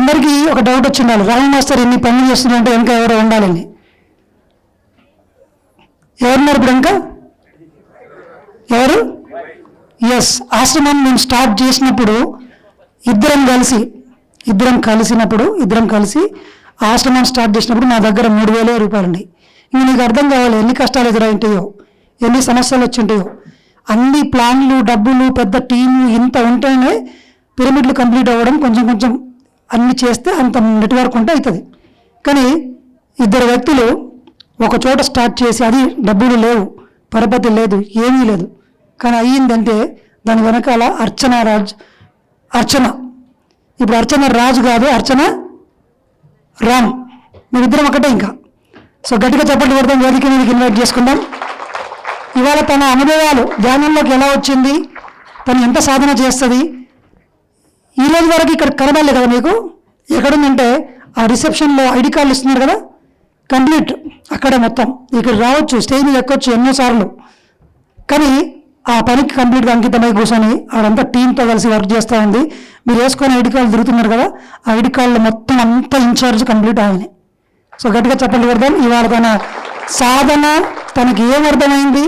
అందరికీ ఒక డౌట్ వచ్చి ఉండాలి, రామ్ మాస్టర్ ఎన్ని పనులు చేస్తున్నారంటే ఇంకా ఎవరో ఉండాలని. ఎవరున్నారు ఇప్పుడు ఇంకా? ఎవరు? ఎస్, ఆశ్రమం మేము స్టార్ట్ చేసినప్పుడు ఇద్దరం కలిసి ఆశ్రమం స్టార్ట్ చేసినప్పుడు నా దగ్గర 3,000 రూపాయలు ఉన్నాయి. ఇంక నీకు అర్థం కావాలి ఎన్ని కష్టాలు ఎదురైంటాయో, ఎన్ని సమస్యలు వచ్చి ఉంటాయో. అన్ని ప్లాన్లు, డబ్బులు, పెద్ద టీము ఇంత ఉంటేనే పిరమిడ్లు కంప్లీట్ అవ్వడం. కొంచెం కొంచెం అన్ని చేస్తే అంత నెట్వర్క్ ఉంటే అవుతుంది. కానీ ఇద్దరు వ్యక్తులు ఒక చోట స్టార్ట్ చేసి, అది డబ్బులు లేవు, పరపతి లేదు, ఏమీ లేదు, కానీ అయ్యిందంటే దాని వెనకాల అర్చన. ఇప్పుడు అర్చన రాజు కాదు, అర్చన రామ్. మేమిద్దరం ఒకటే ఇంకా. సో గట్టిగా చెప్పండి కొడతాం, వేదిక మీదకి ఇన్వైట్ చేసుకుందాం. ఇవాళ తన అనుభవాలు ధ్యానంలోకి ఎలా వచ్చింది, తను ఎంత సాధన చేస్తుంది, ఈ రోజు వరకు ఇక్కడ కనబడలే కదా మీకు. ఎక్కడుందంటే ఆ రిసెప్షన్లో ఐడి కార్డులు ఇస్తున్నారు కదా, కంప్లీట్ అక్కడే మొత్తం. ఇక్కడ రావచ్చు, స్టేజ్ మీద ఎక్కొచ్చు ఎన్నోసార్లు, కానీ ఆ పనికి కంప్లీట్గా అంకితమై కూర్చొని ఆడంతా టీంతో కలిసి వర్క్ చేస్తూ ఉంది. మీరు వేసుకొని ఐడి కార్డులు తిరుగుతున్నారు కదా, ఆ ఐడి కార్డులు మొత్తం అంతా ఇన్ఛార్జ్ కంప్లీట్ ఆయనే. సో గట్టిగా చెప్పండి కొడదాం. ఇవాళ తన సాధన తనకి ఏం అర్థమైంది,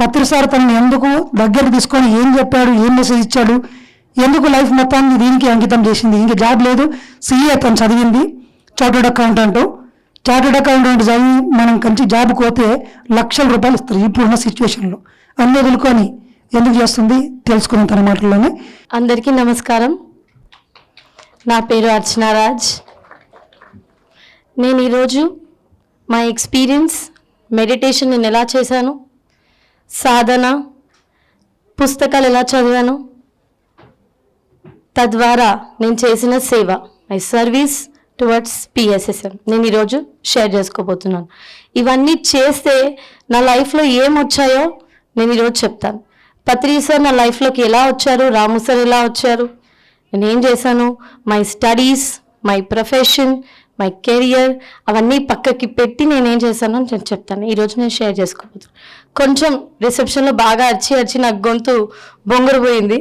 పత్రి సార్ తనని ఎందుకు దగ్గరికి తీసుకొని ఏం చెప్పాడు, ఏం మెసేజ్ ఇచ్చాడు, ఎందుకు లైఫ్ మొత్తాన్ని దీనికి అంకితం చేసింది. ఇంక జాబ్ లేదు, సీఏ తను చదివింది, చార్టెడ్ అకౌంటెంట్ చదివి మనం కంచి జాబ్కి పోతే లక్షల రూపాయలు ఇస్తారు ఇప్పుడున్న సిచ్యువేషన్లో. అన్నీ వదులుకొని ఎందుకు చేస్తుంది తెలుసుకున్న తన మాటల్లోనే. అందరికీ నమస్కారం. నా పేరు అర్చనారాజ్. నేను ఈరోజు మా ఎక్స్పీరియన్స్, మెడిటేషన్ నేను ఎలా చేశాను, సాధన, పుస్తకాలు ఎలా చదివాను, తద్వారా నేను చేసిన సేవ, మై సర్వీస్ టువర్డ్స్ PSSM నేను ఈరోజు షేర్ చేసుకోబోతున్నాను. ఇవన్నీ చేస్తే నా లైఫ్లో ఏమొచ్చాయో నేను ఈరోజు చెప్తాను. పత్రి సార్ నా లైఫ్లోకి ఎలా వచ్చారు, రాము సార్ ఎలా వచ్చారు, నేను ఏం చేశాను, my studies, my profession, my career, అవన్నీ పక్కకి పెట్టి నేనేం చేశాను అని నేను చెప్తాను. ఈరోజు నేను షేర్ చేసుకోబోతున్నాను. కొంచెం రిసెప్షన్లో బాగా అరిచి నాకు గొంతు బొంగురు పోయింది.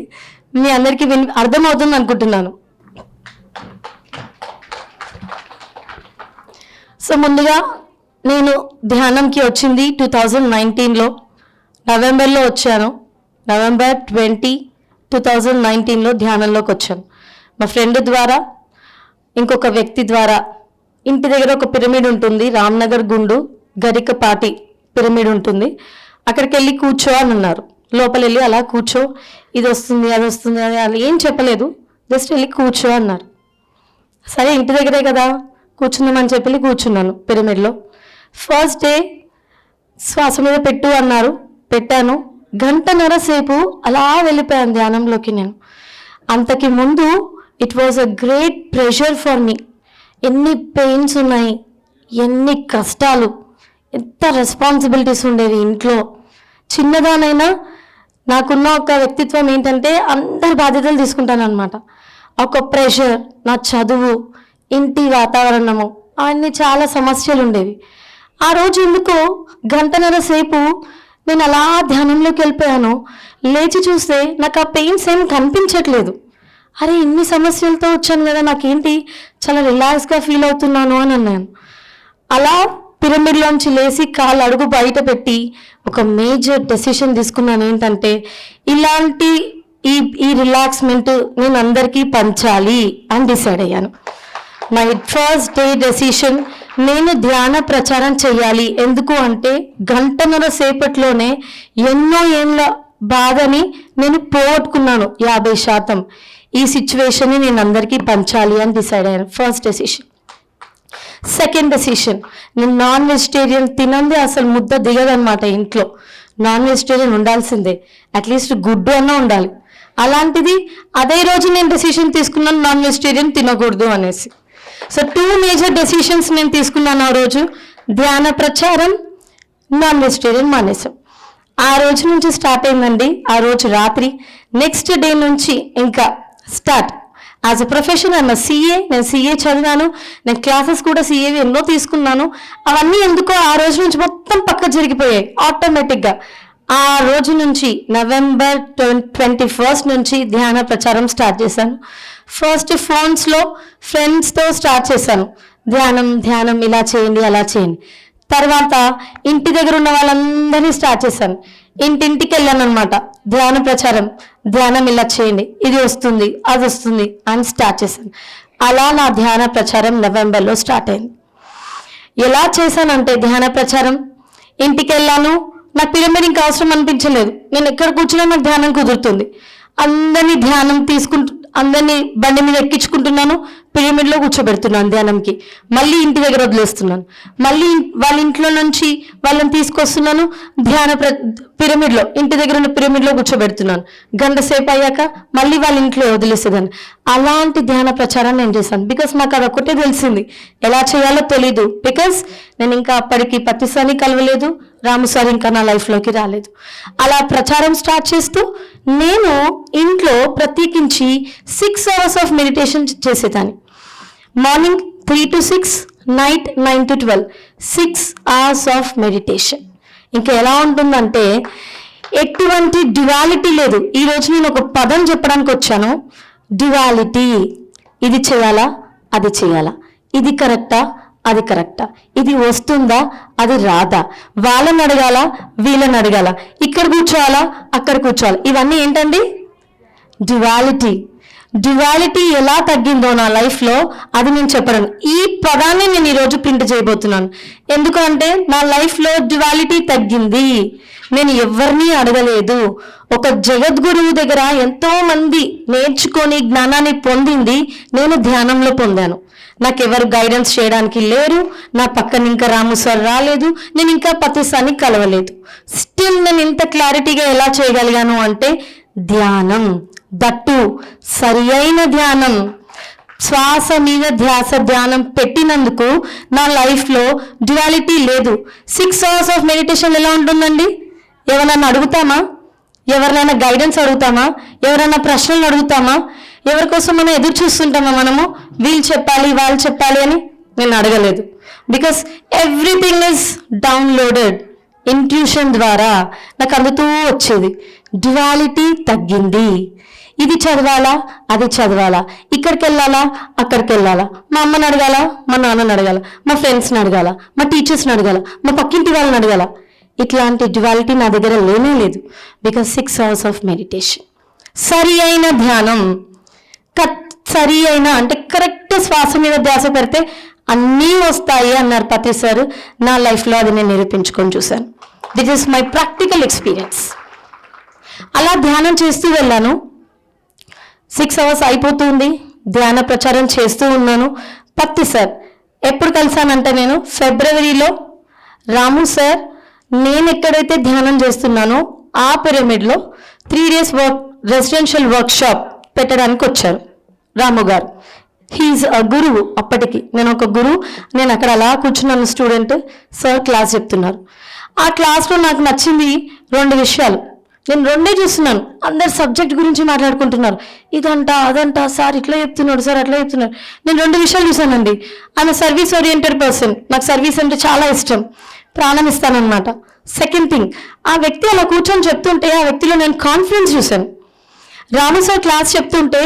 మీ అందరికీ అర్థమవుతుంది అనుకుంటున్నాను. సో ముందుగా నేను ధ్యానంకి వచ్చింది 2019లో నవంబర్లో వచ్చాను. నవంబర్ 20, 2019లో ధ్యానంలోకి వచ్చాను. మా ఫ్రెండ్ ద్వారా, ఇంకొక వ్యక్తి ద్వారా. ఇంటి దగ్గర ఒక పిరమిడ్ ఉంటుంది, రామ్నగర్ గుండు గరికపాటి పిరమిడ్ ఉంటుంది. అక్కడికి వెళ్ళి కూర్చో అని అన్నారు. లోపల వెళ్ళి అలా కూర్చో, ఇది వస్తుంది అది వస్తుంది అని అలా ఏం చెప్పలేదు, జస్ట్ వెళ్ళి కూర్చో అన్నారు. సరే ఇంటి దగ్గరే కదా కూర్చున్నామని చెప్పి కూర్చున్నాను పిరమిడ్లో. ఫస్ట్ డే శ్వాస మీద పెట్టు అన్నారు, పెట్టాను. గంటన్నర సేపు అలా వెళ్ళిపోయాను ధ్యానంలోకి నేను. అంతకి ముందు it was a great pressure for me. ఎన్ని పెయిన్స్ ఉన్నాయి, ఎన్ని కష్టాలు, ఎంత రెస్పాన్సిబిలిటీస్ ఉండేవి ఇంట్లో. చిన్నదానైనా నాకున్న ఒక వ్యక్తిత్వం ఏంటంటే అందరి బాధ్యతలు తీసుకుంటాను అనమాట. ఒక ప్రెషర్, నా చదువు, ఇంటి వాతావరణము, అన్ని చాలా సమస్యలు ఉండేవి. ఆ రోజు ఎందుకో గంటన్నర సేపు నేను అలా ధ్యానంలోకి వెళ్ళిపోయాను. లేచి చూస్తే నాకు ఆ పెయిన్స్ ఏం కనిపించట్లేదు. అరే ఇన్ని సమస్యలతో వచ్చాను కదా, నాకేంటి చాలా రిలాక్స్గా ఫీల్ అవుతున్నాను అని అన్నాను. అలా పిరమిడ్లోంచి లేచి కాళ్ళు అడుగు బయట పెట్టి ఒక మేజర్ డెసిషన్ తీసుకున్నాను. ఏంటంటే ఇలాంటి ఈ రిలాక్స్మెంట్ నేను అందరికీ పంచాలి అని డిసైడ్ అయ్యాను. మై ఫస్ట్ డే డెసిషన్, నేను ధ్యాన ప్రచారం చేయాలి. ఎందుకు అంటే గంటన్నర సేపట్లోనే ఎన్నో ఏళ్ళ బాధని నేను పోగొట్టుకున్నాను 50%. ఈ సిచ్యువేషన్ని నేను అందరికీ పంచాలి అని డిసైడ్ అయ్యాను. First decision. సెకండ్ డెసిషన్, నేను నాన్ వెజిటేరియన్ తినంది అసలు ముద్ద దిగదనమాట ఇంట్లో. నాన్ వెజిటేరియన్ ఉండాల్సిందే, అట్లీస్ట్ గుడ్డు అన్నా ఉండాలి. అలాంటిది అదే రోజు నేను డెసిషన్ తీసుకున్నాను నాన్ వెజిటేరియన్ తినకూడదు అనేసి. సో 2 మేజర్ డెసిషన్స్ నేను తీసుకున్నాను ఆ రోజు. ధ్యాన ప్రచారం, నాన్ వెజిటేరియన్ మానేసాం. ఆ రోజు నుంచి స్టార్ట్ అయిందండి. ఆ రోజు రాత్రి, నెక్స్ట్ డే నుంచి ఇంకా start. As a profession I'm CA, నేను CA చదివాను. నేను క్లాసెస్ కూడా CA ఎన్నో తీసుకున్నాను. అవన్నీ ఎందుకో ఆ రోజు నుంచి మొత్తం పక్క జరిగిపోయాయి ఆటోమేటిక్గా. ఆ రోజు నుంచి నవంబర్ 21 నుంచి ధ్యాన ప్రచారం స్టార్ట్ చేశాను. ఫస్ట్ ఫోన్స్లో ఫ్రెండ్స్తో స్టార్ట్ చేశాను, ధ్యానం ఇలా చేయండి అలా చేయండి. తర్వాత ఇంటి దగ్గర ఉన్న వాళ్ళందరినీ స్టార్ట్ చేశాను, ఇంటింటికి వెళ్ళాను అనమాట. ధ్యాన ప్రచారం, ధ్యానం ఇలా చేయండి, ఇది వస్తుంది అది వస్తుంది అని స్టార్ట్ చేశాను. అలా నా ధ్యాన ప్రచారం నవంబర్లో స్టార్ట్ అయింది. ఎలా చేశానంటే ధ్యాన ప్రచారం, ఇంటికి వెళ్ళాను, నాకు పిరమిడ్ ఇంకా అవసరం అనిపించలేదు. నేను ఎక్కడ కూర్చున్నా నాకు ధ్యానం కుదురుతుంది. అందరినీ ధ్యానం అందరినీ బండి మీద ఎక్కించుకుంటున్నాను, పిరమిడ్లో కూర్చోబెడుతున్నాను ధ్యానంకి. మళ్ళీ ఇంటి దగ్గర వదిలేస్తున్నాను, మళ్ళీ వాళ్ళ ఇంట్లో నుంచి వాళ్ళని తీసుకొస్తున్నాను, పిరమిడ్లో ఇంటి దగ్గర ఉన్న పిరమిడ్లో కూర్చోబెడుతున్నాను. గంట సేపు అయ్యాక మళ్ళీ వాళ్ళ ఇంట్లో వదిలేసేదాన్ని. అలాంటి ధ్యాన ప్రచారాన్ని నేను చేశాను. బికాస్ నాకు అది ఒకటే తెలిసింది, ఎలా చేయాలో తెలీదు. బికాస్ నేను ఇంకా అప్పటికి పత్తిసాని కలవలేదు, రాము సార్ ఇంకా నా లైఫ్లోకి రాలేదు. అలా ప్రచారం స్టార్ట్ చేస్తూ నేను ఇంట్లో ప్రత్యేకించి 6 hours ఆఫ్ మెడిటేషన్ చేసేదాన్ని. Morning 3 to 6, night 9 to 12, 6 hours of meditation. ఇంకా ఎలా ఉంటుందంటే ఎటువంటి డ్యువాలిటీ లేదు. ఈరోజు నేను ఒక పదం చెప్పడానికి వచ్చాను, డ్యువాలిటీ. ఇది చేయాలా అది చేయాలా, ఇది కరెక్టా అది కరెక్టా, ఇది వస్తుందా అది రాదా, వాళ్ళని అడగాల వీళ్ళని అడగాల, ఇక్కడ కూర్చోవాలా అక్కడ కూర్చోవాలి. ఇవన్నీ ఏంటండి? డ్యువాలిటీ. డ్యువాలిటీ ఎలా తగ్గిందో నా లైఫ్లో అది నేను చెప్పడం. ఈ పదాన్ని నేను ఈరోజు ప్రింట్ చేయబోతున్నాను. ఎందుకంటే నా లైఫ్లో డ్యువాలిటీ తగ్గింది. నేను ఎవరిని అడగలేదు. ఒక జగద్గురువు దగ్గర ఎంతో మంది నేర్చుకొని జ్ఞానాన్ని పొందింది నేను ధ్యానంలో పొందాను. నాకు ఎవరు గైడెన్స్ చేయడానికి లేరు, నా పక్కన ఇంకా రాము సార్ రాలేదు, నేను ఇంకా పతిసాన్ని కలవలేదు. స్టిల్ నేను ఇంత క్లారిటీగా ఎలా చేయగలిగాను అంటే ధ్యానం, దట్టు సరి అయిన ధ్యానం, శ్వాస మీద ధ్యానం పెట్టినందుకు నా లైఫ్లో డ్యువాలిటీ లేదు. 6 hours ఆఫ్ మెడిటేషన్ ఎలా ఉంటుందండి? ఎవరైనా అడుగుతామా? ఎవరినైనా గైడెన్స్ అడుగుతామా? ఎవరైనా ప్రశ్నలు అడుగుతామా? ఎవరి కోసం మనం ఎదురు చూస్తుంటామా? మనము వీళ్ళు చెప్పాలి వాళ్ళు చెప్పాలి అని నేను అడగలేదు. Because everything is downloaded. Intuition ద్వారా నాకు అందుతూ వచ్చేది. డ్యువాలిటీ తగ్గింది. ఇది చదవాలా అది చదవాలా, ఇక్కడికి వెళ్ళాలా అక్కడికి వెళ్ళాలా, మా అమ్మని అడగాల మా నాన్నని అడగాల, మా ఫ్రెండ్స్ని అడగాల, మా టీచర్స్ని అడగాల, మా పక్కింటి వాళ్ళని అడగాల. ఇట్లాంటి డ్యువాలిటీ నా దగ్గర లేనే లేదు. బికాస్ 6 hours ఆఫ్ మెడిటేషన్, సరి అయిన ధ్యానం, సరి అయిన అంటే కరెక్ట్ శ్వాస మీద ధ్యాస పెడితే అన్నీ వస్తాయి అన్నారు పతి సార్. నా లైఫ్లో అది నేను నిరూపించుకొని చూశాను. This is my practical experience. అలా ధ్యానం చేస్తూ వెళ్ళాను. 6 hours అయిపోతుంది, ధ్యాన ప్రచారం చేస్తూ ఉన్నాను. పత్తి సార్ ఎప్పుడు కలిసానంటే నేను ఫిబ్రవరిలో రాము సార్ నేను ఎక్కడైతే ధ్యానం చేస్తున్నానో ఆ పిరమిడ్లో 3 days రెసిడెన్షియల్ వర్క్షాప్ పెట్టడానికి వచ్చారు రాము గారు. హీఈస్ అ గురువు. అప్పటికి నేను ఒక గురువు. నేను అక్కడ అలా కూర్చున్నాను, స్టూడెంట్. సార్ క్లాస్ చెప్తున్నారు. ఆ క్లాస్లో నాకు నచ్చింది 2 విషయాలు. నేను 2 చూస్తున్నాను. అందరు సబ్జెక్ట్ గురించి మాట్లాడుకుంటున్నారు, ఇదంట అదంట, సార్ ఇట్లా చెప్తున్నాడు, సార్ అట్లా చెప్తున్నారు. నేను 2 విషయాలు చూశానండి. ఆయన సర్వీస్ ఓరియంటెడ్ పర్సన్. నాకు సర్వీస్ అంటే చాలా ఇష్టం, ప్రాణం ఇస్తానన్నమాట. సెకండ్ థింగ్, ఆ వ్యక్తి అలా కూర్చొని చెప్తుంటే ఆ వ్యక్తిలో నేను కాన్ఫిడెన్స్ చూశాను. రాము సార్ క్లాస్ చెప్తుంటే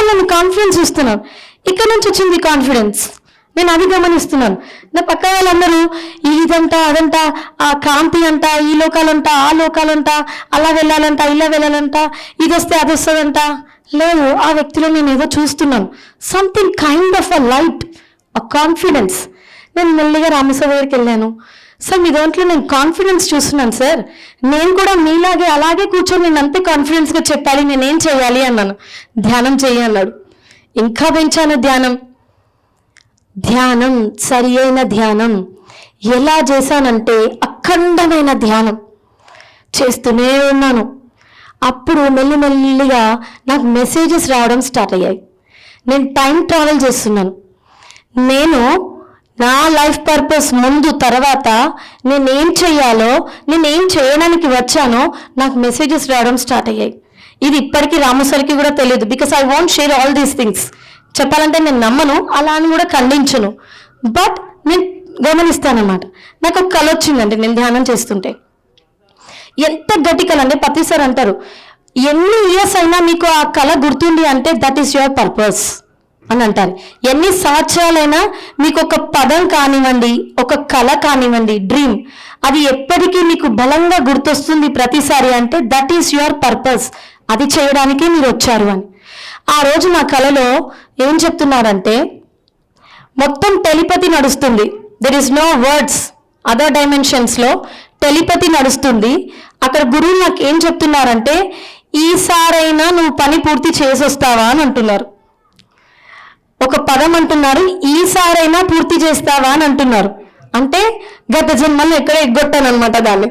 నేను కాన్ఫిడెన్స్ చూస్తున్నాను. ఇక్కడ నుంచి వచ్చింది కాన్ఫిడెన్స్. నేను అది గమనిస్తున్నాను. నా పక్క వాళ్ళందరూ ఇదంట అదంట, ఆ కాంతి అంట, ఈ లోకాలంట ఆ లోకాలంట, అలా వెళ్ళాలంట ఇలా వెళ్ళాలంట, ఇది వస్తే అది వస్తుందంట. లేదు, ఆ వ్యక్తిలో నేను ఏదో చూస్తున్నాను. Something kind of a light, a confidence. నేను మెల్లిగా రామసార్ దగ్గరికి వెళ్ళాను. సార్ మీ దాంట్లో నేను కాన్ఫిడెన్స్ చూస్తున్నాను సార్, నేను కూడా మీలాగే అలాగే కూర్చొని నేను అంతే కాన్ఫిడెన్స్గా చెప్పాలి, నేనేం చేయాలి అన్నాను. ధ్యానం చెయ్యి అన్నాడు. ఇంకా పెంచాను ధ్యానం, సరి అయిన ధ్యానం. ఎలా చేశానంటే అఖండమైన ధ్యానం చేస్తూనే ఉన్నాను. అప్పుడు మెల్లిమెల్లిగా నాకు మెసేజెస్ రావడం స్టార్ట్ అయ్యాయి. నేను టైం ట్రావెల్ చేస్తున్నాను. నేను నా లైఫ్ పర్పస్ ముందు తర్వాత నేనేం చేయాలో, నేనేం చేయడానికి వచ్చానో నాకు మెసేజెస్ రావడం స్టార్ట్ అయ్యాయి. ఇది ఇప్పటికీ రాము సార్కి కూడా తెలియదు. Because I want share all these things. చెప్పాలంటే నేను నమ్మను, అలా అని కూడా ఖండించను. బట్ నేను గమనిస్తానన్నమాట. నాకు ఒక కళ వచ్చిందండి నేను ధ్యానం చేస్తుంటే. ఎంత గట్టి కళ అంటే పతి సార్ అంటారు, ఎన్ని ఇయర్స్ అయినా మీకు ఆ కళ గుర్తుంది అంటే దట్ ఈస్ యువర్ పర్పస్ అని అంటారు. ఎన్ని సంవత్సరాలైనా మీకు ఒక పదం కానివ్వండి, ఒక కళ కానివ్వండి, డ్రీమ్, అది ఎప్పటికీ మీకు బలంగా గుర్తొస్తుంది ప్రతిసారి అంటే దట్ ఈస్ యువర్ పర్పస్, అది చేయడానికి మీరు వచ్చారు అని. ఆ రోజు నా కళలో ఏం చెప్తున్నారంటే మొత్తం టెలిపతి నడుస్తుంది, there is no words, other డైమెన్షన్స్లో టెలిపతి నడుస్తుంది. అక్కడ గురువు నాకు ఏం చెప్తున్నారంటే ఈసారైనా నువ్వు పని పూర్తి చేసి వస్తావా అని అంటున్నారు. ఒక పదం అంటున్నారు, ఈసారైనా పూర్తి చేస్తావా అని అంటున్నారు. అంటే గత జన్మల్లో ఎక్కడో ఎగ్గొట్టాను అనమాట, దాన్ని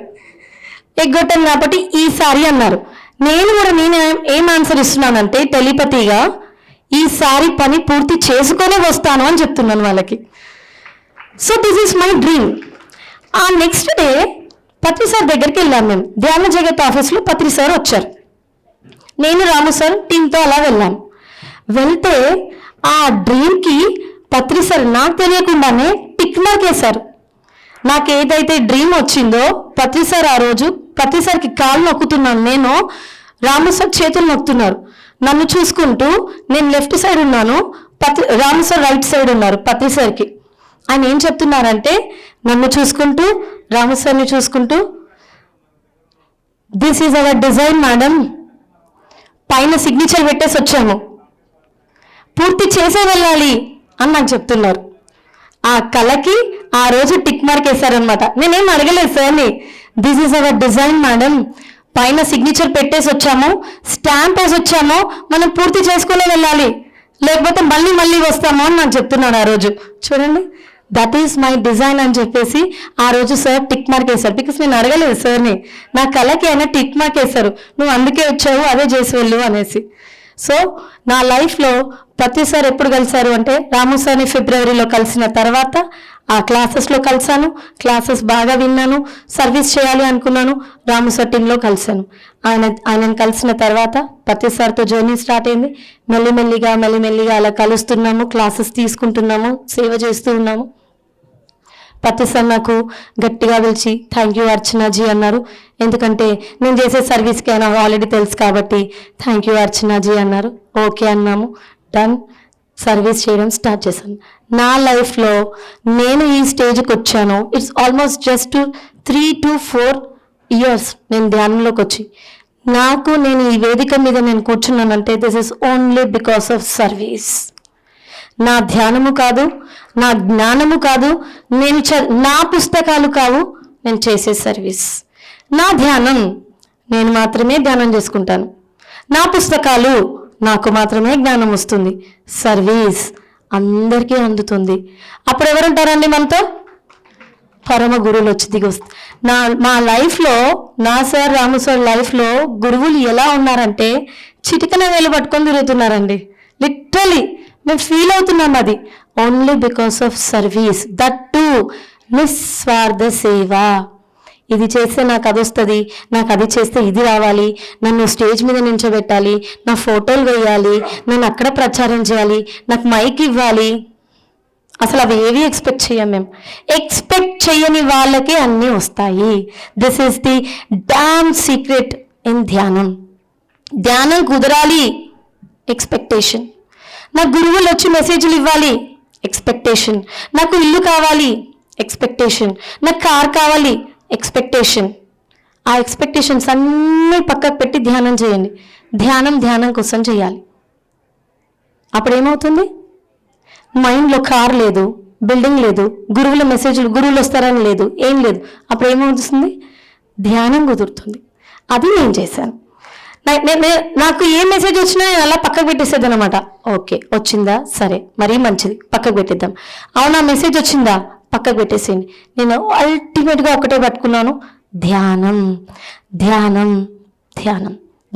ఎగ్గొట్టాను కాబట్టి ఈసారి అన్నారు. నేను ఏం ఆన్సర్ ఇస్తున్నానంటే టెలిపతిగా ఈసారి పని పూర్తి చేసుకొనే వస్తాను అని చెప్తున్నాను వాళ్ళకి. So this is my dream. ఆ నెక్స్ట్ డే పత్రి సార్ దగ్గరికి వెళ్ళాను. మేము ధ్యాన జగత్ ఆఫీస్లో పత్రి సార్ వచ్చారు. నేను రాము సార్ టీంతో అలా వెళ్ళాను. వెళ్తే ఆ డ్రీమ్కి పత్రి సార్ నాకు తెలియకుండానే టిక్ మార్క్ వేశారు. నాకు ఏదైతే డ్రీమ్ వచ్చిందో పత్రి సార్ ఆ రోజు పత్రి సార్కి కాళ్ళు నొక్కుతున్నాను, నేను రాము సార్ చేతులు నొక్కుతున్నారు. నన్ను చూసుకుంటూ నేను లెఫ్ట్ సైడ్ ఉన్నాను, రాము సార్ రైట్ సైడ్ ఉన్నారు. పత్రి సార్కి ఆయన ఏం చెప్తున్నారంటే నన్ను చూసుకుంటూ రాము సార్ని చూసుకుంటూ this is our design madam, పైన సిగ్నేచర్ పెట్టేసి వచ్చాము, పూర్తి చేసే వెళ్ళాలి అని నాకు చెప్తున్నారు. ఆ కళకి ఆ రోజు టిక్ మార్క్ వేశారనమాట. నేనేం అడగలేదు సార్ని, this is our design madam, పైన సిగ్నేచర్ పెట్టేసి వచ్చాము, స్టాంప్ వేసి వచ్చాము, మనం పూర్తి చేసుకునే వెళ్ళాలి, లేకపోతే మళ్ళీ వస్తాము అని నాకు చెప్తున్నాడు ఆ రోజు. చూడండి, దట్ ఈస్ మై డిజైన్ అని చెప్పేసి ఆ రోజు సార్ టిక్ మార్క్ వేశారు. బికాస్ నేను అడగలేదు సార్ని, నా కళకి అయినా టిక్ మార్క్ వేశారు, నువ్వు అందుకే వచ్చావు, అదే చేసి వెళ్ళు అనేసి. సో నా లైఫ్లో పత్రి సార్ ఎప్పుడు కలిశారు అంటే రాము సార్ని ఫిబ్రవరిలో కలిసిన తర్వాత ఆ క్లాసెస్లో కలిశాను, క్లాసెస్ బాగా విన్నాను, సర్వీస్ చేయాలి అనుకున్నాను, రాము సార్ టీంలో కలిశాను. ఆయనను కలిసిన తర్వాత పత్రి సార్తో జర్నీ స్టార్ట్ అయింది. మెల్లిమెల్లిగా అలా కలుస్తున్నాము, క్లాసెస్ తీసుకుంటున్నాము, సేవ చేస్తూ ఉన్నాము. పత్రి సార్ నాకు గట్టిగా పిలిచి థ్యాంక్ యూ అర్చనాజీ అన్నారు. ఎందుకంటే నేను చేసే సర్వీస్కి ఆయన ఆల్రెడీ తెలుసు కాబట్టి థ్యాంక్ యూ అర్చనాజీ అన్నారు. ఓకే అన్నాము, డన్, సర్వీస్ చేయడం స్టార్ట్ చేశాను. నా లైఫ్లో నేను ఈ స్టేజ్కి వచ్చాను, it's almost just 3 to 4 years నేను ధ్యానంలోకి వచ్చి. నేను ఈ వేదిక మీద నేను కూర్చున్నానంటే this is only because of service. నా ధ్యానము కాదు, నా జ్ఞానము కాదు, నా పుస్తకాలు కావు, నేను చేసే సర్వీస్. నా ధ్యానం నేను మాత్రమే ధ్యానం చేసుకుంటాను, నా పుస్తకాలు నాకు మాత్రమే జ్ఞానం వస్తుంది, సర్వీస్ అందరికీ అందుతుంది. అప్పుడు ఎవరుంటారండి మనతో? పరమ గురువులు వచ్చి దిగి వస్తారు. మా లైఫ్లో నా సార్ రాము సార్ లైఫ్లో గురువులు ఎలా ఉన్నారంటే చిటికన వేలు పట్టుకొని తిరుగుతున్నారండి. లిటరలీ మేము ఫీల్ అవుతున్నాం అది only because of service, that to నిస్వార్థ సేవ. ఇది చేస్తే నాకు అది వస్తుంది, నాకు అది చేస్తే ఇది రావాలి, నన్ను స్టేజ్ మీద నించోబెట్టాలి, నా ఫోటోలు వేయాలి, నన్ను అక్కడ ప్రచారం చేయాలి, నాకు మైక్ ఇవ్వాలి. అసలు అవి ఏవి ఎక్స్పెక్ట్ చేయం. మేము ఎక్స్పెక్ట్ చేయని వాళ్ళకే అన్నీ వస్తాయి. This is the damn secret in ధ్యానం. ధ్యానం కుదరాలి, ఎక్స్పెక్టేషన్. నాకు గురువులు వచ్చి మెసేజ్లు ఇవ్వాలి, ఎక్స్పెక్టేషన్. నాకు ఇల్లు కావాలి, ఎక్స్పెక్టేషన్. నాకు కార్ కావాలి, ఎక్స్పెక్టేషన్. ఆ ఎక్స్పెక్టేషన్స్ అన్నీ పక్కకు పెట్టి ధ్యానం చేయండి. ధ్యానం కోసం చేయాలి. అప్పుడు ఏమవుతుంది? మైండ్లో కార్ లేదు, బిల్డింగ్ లేదు, గురువుల మెసేజ్లు గురువులు వస్తారని లేదు, ఏం లేదు. అప్పుడు ఏమవుతుంది? ధ్యానం కుదురుతుంది. అది నేను చేశాను. నాకు ఏ మెసేజ్ వచ్చినా నేను అలా పక్కకు పెట్టేసేది అనమాట. ఓకే వచ్చిందా, సరే మరీ మంచిది, పక్కకు పెట్టేద్దాం. అవునా మెసేజ్ వచ్చిందా, పక్కకు పెట్టేసేయండి. నేను అల్టిమేట్గా ఒకటే పట్టుకున్నాను, ధ్యానం.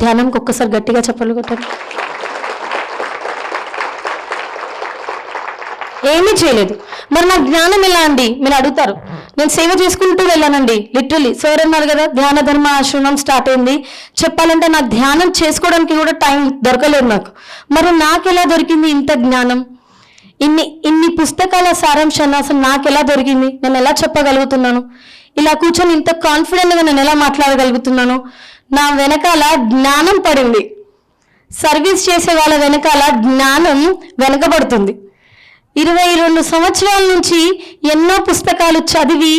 ధ్యానంకి ఒక్కసారి గట్టిగా చెప్పలు కొట్టారు. ఏమీ చేయలేదు. మరి నా జ్ఞానం ఎలా అండి మీరు అడుగుతారు. నేను సేవ చేసుకుంటూ వెళ్ళానండి. లిటరలీ సార్ అన్నారు కదా ధ్యాన ధర్మ ఆశ్రమం స్టార్ట్ అయింది. చెప్పాలంటే నాకు ధ్యానం చేసుకోవడానికి కూడా టైం దొరకలేదు నాకు. మరి నాకు ఎలా దొరికింది ఇంత జ్ఞానం? ఇన్ని పుస్తకాల సారాంశాన్ని అసలు నాకు ఎలా దొరికింది? నేను ఎలా చెప్పగలుగుతున్నాను? ఇలా కూర్చొని ఇంత కాన్ఫిడెంట్గా నేను ఎలా మాట్లాడగలుగుతున్నాను? నా వెనకాల జ్ఞానం పడింది. సర్వీస్ చేసే వాళ్ళ వెనకాల జ్ఞానం వెనకబడుతుంది. 22 సంవత్సరాల నుంచి ఎన్నో పుస్తకాలు చదివి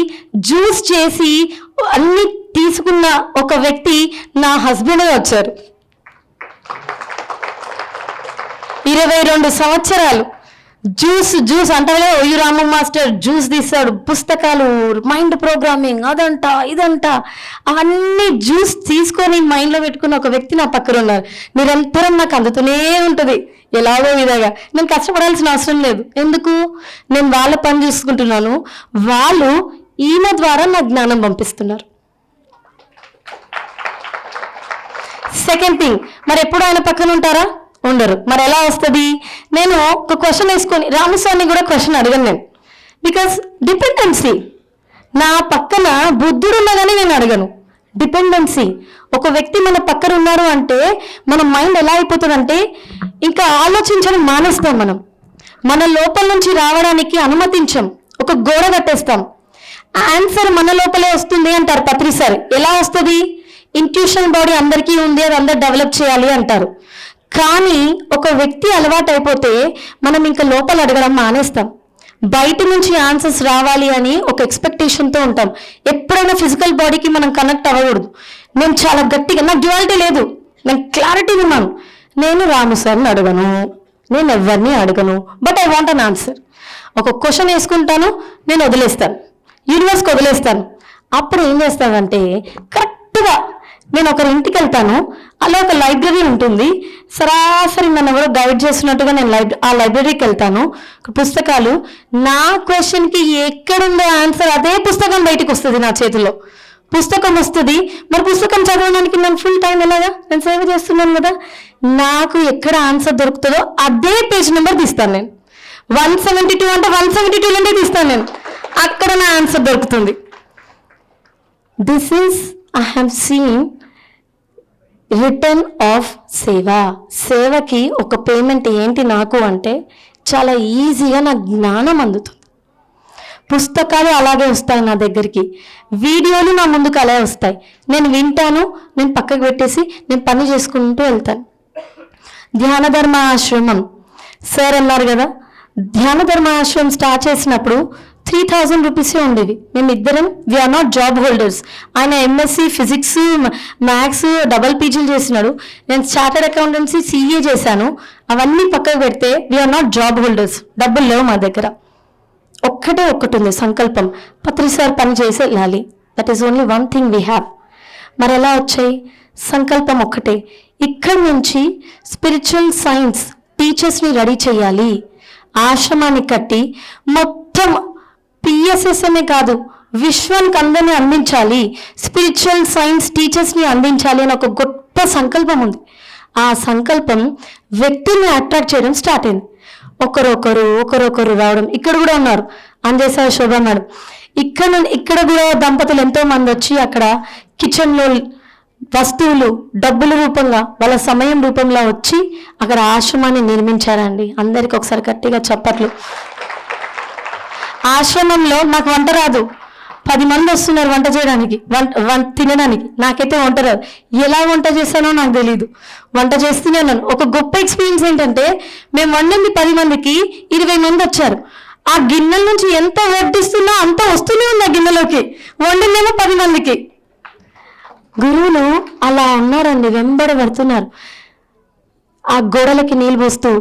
జ్యూస్ చేసి అన్ని తీసుకున్న ఒక వ్యక్తి నా హస్బెండ్ వచ్చారు. 22 సంవత్సరాలు జ్యూస్ అంటారే ఓయు రాము మాస్టర్ జ్యూస్ తీస్తాడు, పుస్తకాలు, మైండ్ ప్రోగ్రామింగ్, అదంట ఇదంట, అవన్నీ జ్యూస్ తీసుకొని మైండ్లో పెట్టుకున్న ఒక వ్యక్తి నా పక్కన ఉన్నారు. నిరంతరం నాకు అందుతూనే ఉంటుంది ఎలాగో విధంగా. నేను కష్టపడాల్సిన అవసరం లేదు. ఎందుకు? నేను వాళ్ళ పని చూసుకుంటున్నాను, వాళ్ళు ఈయన ద్వారా నా జ్ఞానం పంపిస్తున్నారు. సెకండ్ థింగ్, మరి ఎప్పుడు ఆయన పక్కన ఉంటారా? ఉండరు. మరి ఎలా వస్తుంది? నేను ఒక క్వశ్చన్ వేసుకొని రామస్వామిని కూడా క్వశ్చన్ అడగను నేను, బికాస్ డిపెండెన్సీ. నా పక్కన బుద్ధుడు ఉన్నదని నేను అడగను. డిపెండెన్సీ. ఒక వ్యక్తి మన పక్కన ఉన్నారు అంటే మన మైండ్ ఎలా అయిపోతుందంటే ఇంకా ఆలోచించడం మానేస్తాం. మన లోపల నుంచి రావడానికి అనుమతించం, ఒక గోడ కట్టేస్తాం. ఆన్సర్ మన లోపలే వస్తుంది అంటారు పత్రి సార్. ఎలా వస్తుంది? ఇంట్యూషన్ బాడీ అందరికీ ఉంది, అది అందరు డెవలప్ చేయాలి అంటారు. కానీ ఒక వ్యక్తి అలవాటు అయిపోతే మనం ఇంకా లోపల అడగడం మానేస్తాం. బయట నుంచి ఆన్సర్స్ రావాలి అని ఒక ఎక్స్పెక్టేషన్తో ఉంటాం. ఎప్పుడైనా ఫిజికల్ బాడీకి మనం కనెక్ట్ అవ్వకూడదు. నేను చాలా గట్టిగా, నాకు డ్యువాలిటీ లేదు, నేను క్లారిటీగా ఉన్నాను. నేను రాము సార్ని అడగను, నేను ఎవరిని అడగను, but I want an answer. ఒక క్వశ్చన్ వేసుకుంటాను, నేను వదిలేస్తాను, యూనివర్స్కి వదిలేస్తాను. అప్పుడు ఏం చేస్తానంటే కరెక్ట్గా నేను ఒకరి ఇంటికి వెళ్తాను, అలా ఒక లైబ్రరీ ఉంటుంది, సరాసరి నన్ను ఎవరో గైడ్ చేస్తున్నట్టుగా నేను ఆ లైబ్రరీకి వెళ్తాను. పుస్తకాలు, నా క్వశ్చన్కి ఎక్కడుందో ఆన్సర్ అదే పుస్తకం బయటకు వస్తుంది, నా చేతిలో పుస్తకం వస్తుంది. మరి పుస్తకం చదవడానికి నేను ఫుల్ టైం ఎలాగా? నేను సేవ చేస్తున్నాను కదా. నాకు ఎక్కడ ఆన్సర్ దొరుకుతుందో అదే పేజ్ నెంబర్ తీస్తాను నేను. 172 అంటే 172 నుండి తీస్తాను నేను, అక్కడ నా ఆన్సర్ దొరుకుతుంది. This is I have seen return of సేవ. సేవకి ఒక పేమెంట్ ఏంటి నాకు అంటే చాలా ఈజీగా నా జ్ఞానం అందుతుంది. పుస్తకాలు అలాగే వస్తాయి నా దగ్గరికి, వీడియోలు నా ముందుకు అలా వస్తాయి. నేను వింటాను, నేను పక్కకు పెట్టేసి నేను పని చేసుకుంటూ వెళ్తాను. ధ్యాన ధర్మ ఆశ్రమం సార్ అన్నారు కదా, ధ్యాన ధర్మ ఆశ్రమం స్టార్ట్ చేసినప్పుడు 3000 రూపీసే ఉండేవి. మేమిద్దరం వీఆర్ నాట్ జాబ్ హోల్డర్స్. ఆయన ఎంఎస్సి ఫిజిక్స్, మ్యాథ్స్, డబల్ పీజీలు చేసినాడు. నేను చార్టెడ్ అకౌంటెన్సీ, సిఏ చేశాను. అవన్నీ పక్కకు పెడితే వీఆర్ నాట్ జాబ్ హోల్డర్స్. డబ్బులు లేవు మా దగ్గర. ఒక్కటి ఉంది సంకల్పం, పత్రి సార్ పని చేసి వెళ్ళాలి. That is only one thing we have. మరి ఎలా వచ్చాయి? సంకల్పం ఒక్కటే. ఇక్కడి నుంచి స్పిరిచువల్ సైన్స్ టీచర్స్ని రెడీ చేయాలి, ఆశ్రమాన్ని కట్టి మొత్తం పిఎస్ఎస్ఎనే కాదు విశ్వానికి అందరినీ అందించాలి, స్పిరిచువల్ సైన్స్ టీచర్స్ని అందించాలి అని ఒక గొప్ప సంకల్పం ఉంది. ఆ సంకల్పం వ్యక్తుల్ని అట్రాక్ట్ చేయడం స్టార్ట్ అయింది. ఒకరొకరు రావడం. ఇక్కడ కూడా ఉన్నారు అంజేసా శోభ మేడం. ఇక్కడ కూడా దంపతులు ఎంతో మంది వచ్చి అక్కడ కిచెన్లో వస్తువులు డబ్బుల రూపంగా, వాళ్ళ సమయం రూపంలో వచ్చి అక్కడ ఆశ్రమాన్ని నిర్మించారండి. అందరికి ఒకసారి గట్టిగా చప్పట్లు. ఆశ్రమంలో నాకు వంట రాదు, 10 మంది వస్తున్నారు వంట చేయడానికి, తినడానికి. నాకైతే వంట రాదు. ఎలా వంట చేస్తానో నాకు తెలియదు, వంట చేస్తూనే ఉన్నాను. ఒక గొప్ప ఎక్స్పీరియన్స్ ఏంటంటే మేము వండింది 10 మందికి, 20 మంది వచ్చారు. ఆ గిన్నెల నుంచి ఎంత వడ్డిస్తున్నా అంత వస్తూనే ఉంది ఆ గిన్నెలోకి, వండిందేమో 10 మందికి. గురువులు అలా ఉన్నారండి, వెంబడి పడుతున్నారు. ఆ గోడలకి నీళ్ళు పోస్తూ,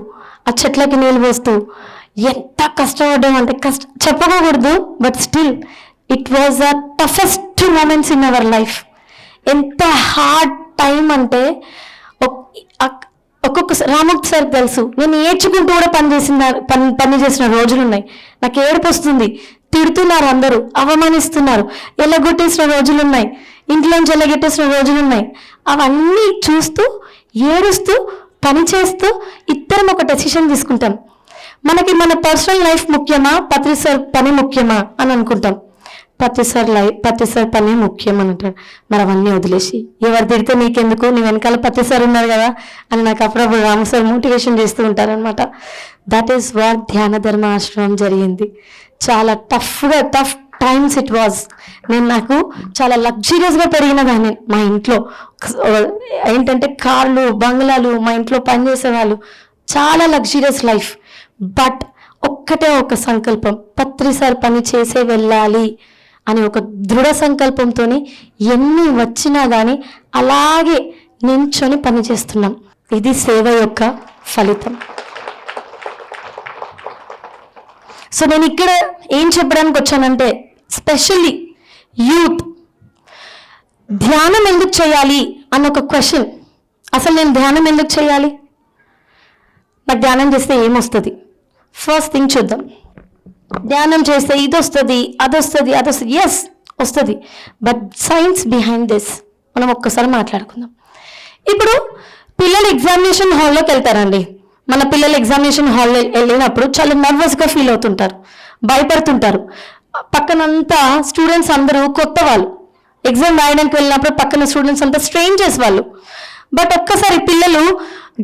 ఆ చెట్లకి నీళ్ళు పోస్తూ ఎంత కష్టపడ్డామంటే చెప్పకూడదు, but still it was the toughest moments in our life. ఎంత హార్డ్ టైం అంటే ఒక్కొక్కసారి రామూర్తి సార్ తెలుసు, నేను ఏడ్చుకుంటూ కూడా పని చేసిన రోజులు ఉన్నాయి. నాకు ఏడుపు వస్తుంది, తిడుతున్నారు అందరూ, అవమానిస్తున్నారు, ఎల్లగొట్టేసిన రోజులు ఉన్నాయి, ఇంట్లోంచి ఎల్లగొట్టేసిన రోజులు ఉన్నాయి. అవన్నీ చూస్తూ ఏడుస్తూ పని చేస్తూ ఇద్దరం ఒక డెసిషన్ తీసుకుంటాం. మనకి మన పర్సనల్ లైఫ్ ముఖ్యమా, పత్రి సార్ పని ముఖ్యమా అని అనుకుంటాం. పత్రి సార్ పని ముఖ్యం అని అంటారు. మరి అవన్నీ వదిలేసి ఎవరు తిడితే నీకెందుకు, నీ వెనకాల పత్రి సార్ ఉన్నారు కదా అని నాకు అప్పుడప్పుడు రాము సార్ మోటివేషన్ చేస్తూ ఉంటారనమాట. దట్ ఈస్ వాట్ ధ్యాన ధర్మ ఆశ్రమం జరిగింది. చాలా టఫ్ టైమ్స్ ఇట్ వాజ్. నాకు చాలా లగ్జరియస్గా పెరిగిన దాన్ని. మా ఇంట్లో ఏంటంటే కార్లు, బంగ్లాలు, మా ఇంట్లో పనిచేసేవాళ్ళు, చాలా లగ్జరియస్ లైఫ్. బట్ ఒక్కటే ఒక సంకల్పం, పత్రిసారి పని చేసే వెళ్ళాలి అని ఒక దృఢ సంకల్పంతో ఎన్ని వచ్చినా కానీ అలాగే నించొని పని చేస్తున్నాం. ఇది సేవ యొక్క ఫలితం. సో నేను ఇక్కడ ఏం చెప్పడానికి వచ్చానంటే, స్పెషల్లీ యూత్ ధ్యానం ఎందుకు చేయాలి అన్న ఒక క్వశ్చన్. అసలు నేను ధ్యానం ఎందుకు చేయాలి? నాకు ధ్యానం చేస్తే ఏమొస్తుంది? ఫస్ట్ థింగ్ చూద్దాం. ధ్యానం చేస్తే ఇది వస్తుంది, అది వస్తుంది, అది వస్తుంది. ఎస్, వస్తుంది. బట్ సైన్స్ బిహైండ్ దిస్ మనం ఒక్కసారి మాట్లాడుకుందాం. ఇప్పుడు పిల్లలు ఎగ్జామినేషన్ హాల్లోకి వెళ్తారండి. మన పిల్లలు ఎగ్జామినేషన్ హాల్లో వెళ్ళినప్పుడు చాలా నర్వస్గా ఫీల్ అవుతుంటారు, భయపడుతుంటారు. పక్కనంతా స్టూడెంట్స్ అందరూ కొత్త వాళ్ళు. ఎగ్జామ్ రాయడానికి వెళ్ళినప్పుడు పక్కన స్టూడెంట్స్ అంతా స్ట్రేంజర్స్ వాళ్ళు. బట్ ఒక్కసారి పిల్లలు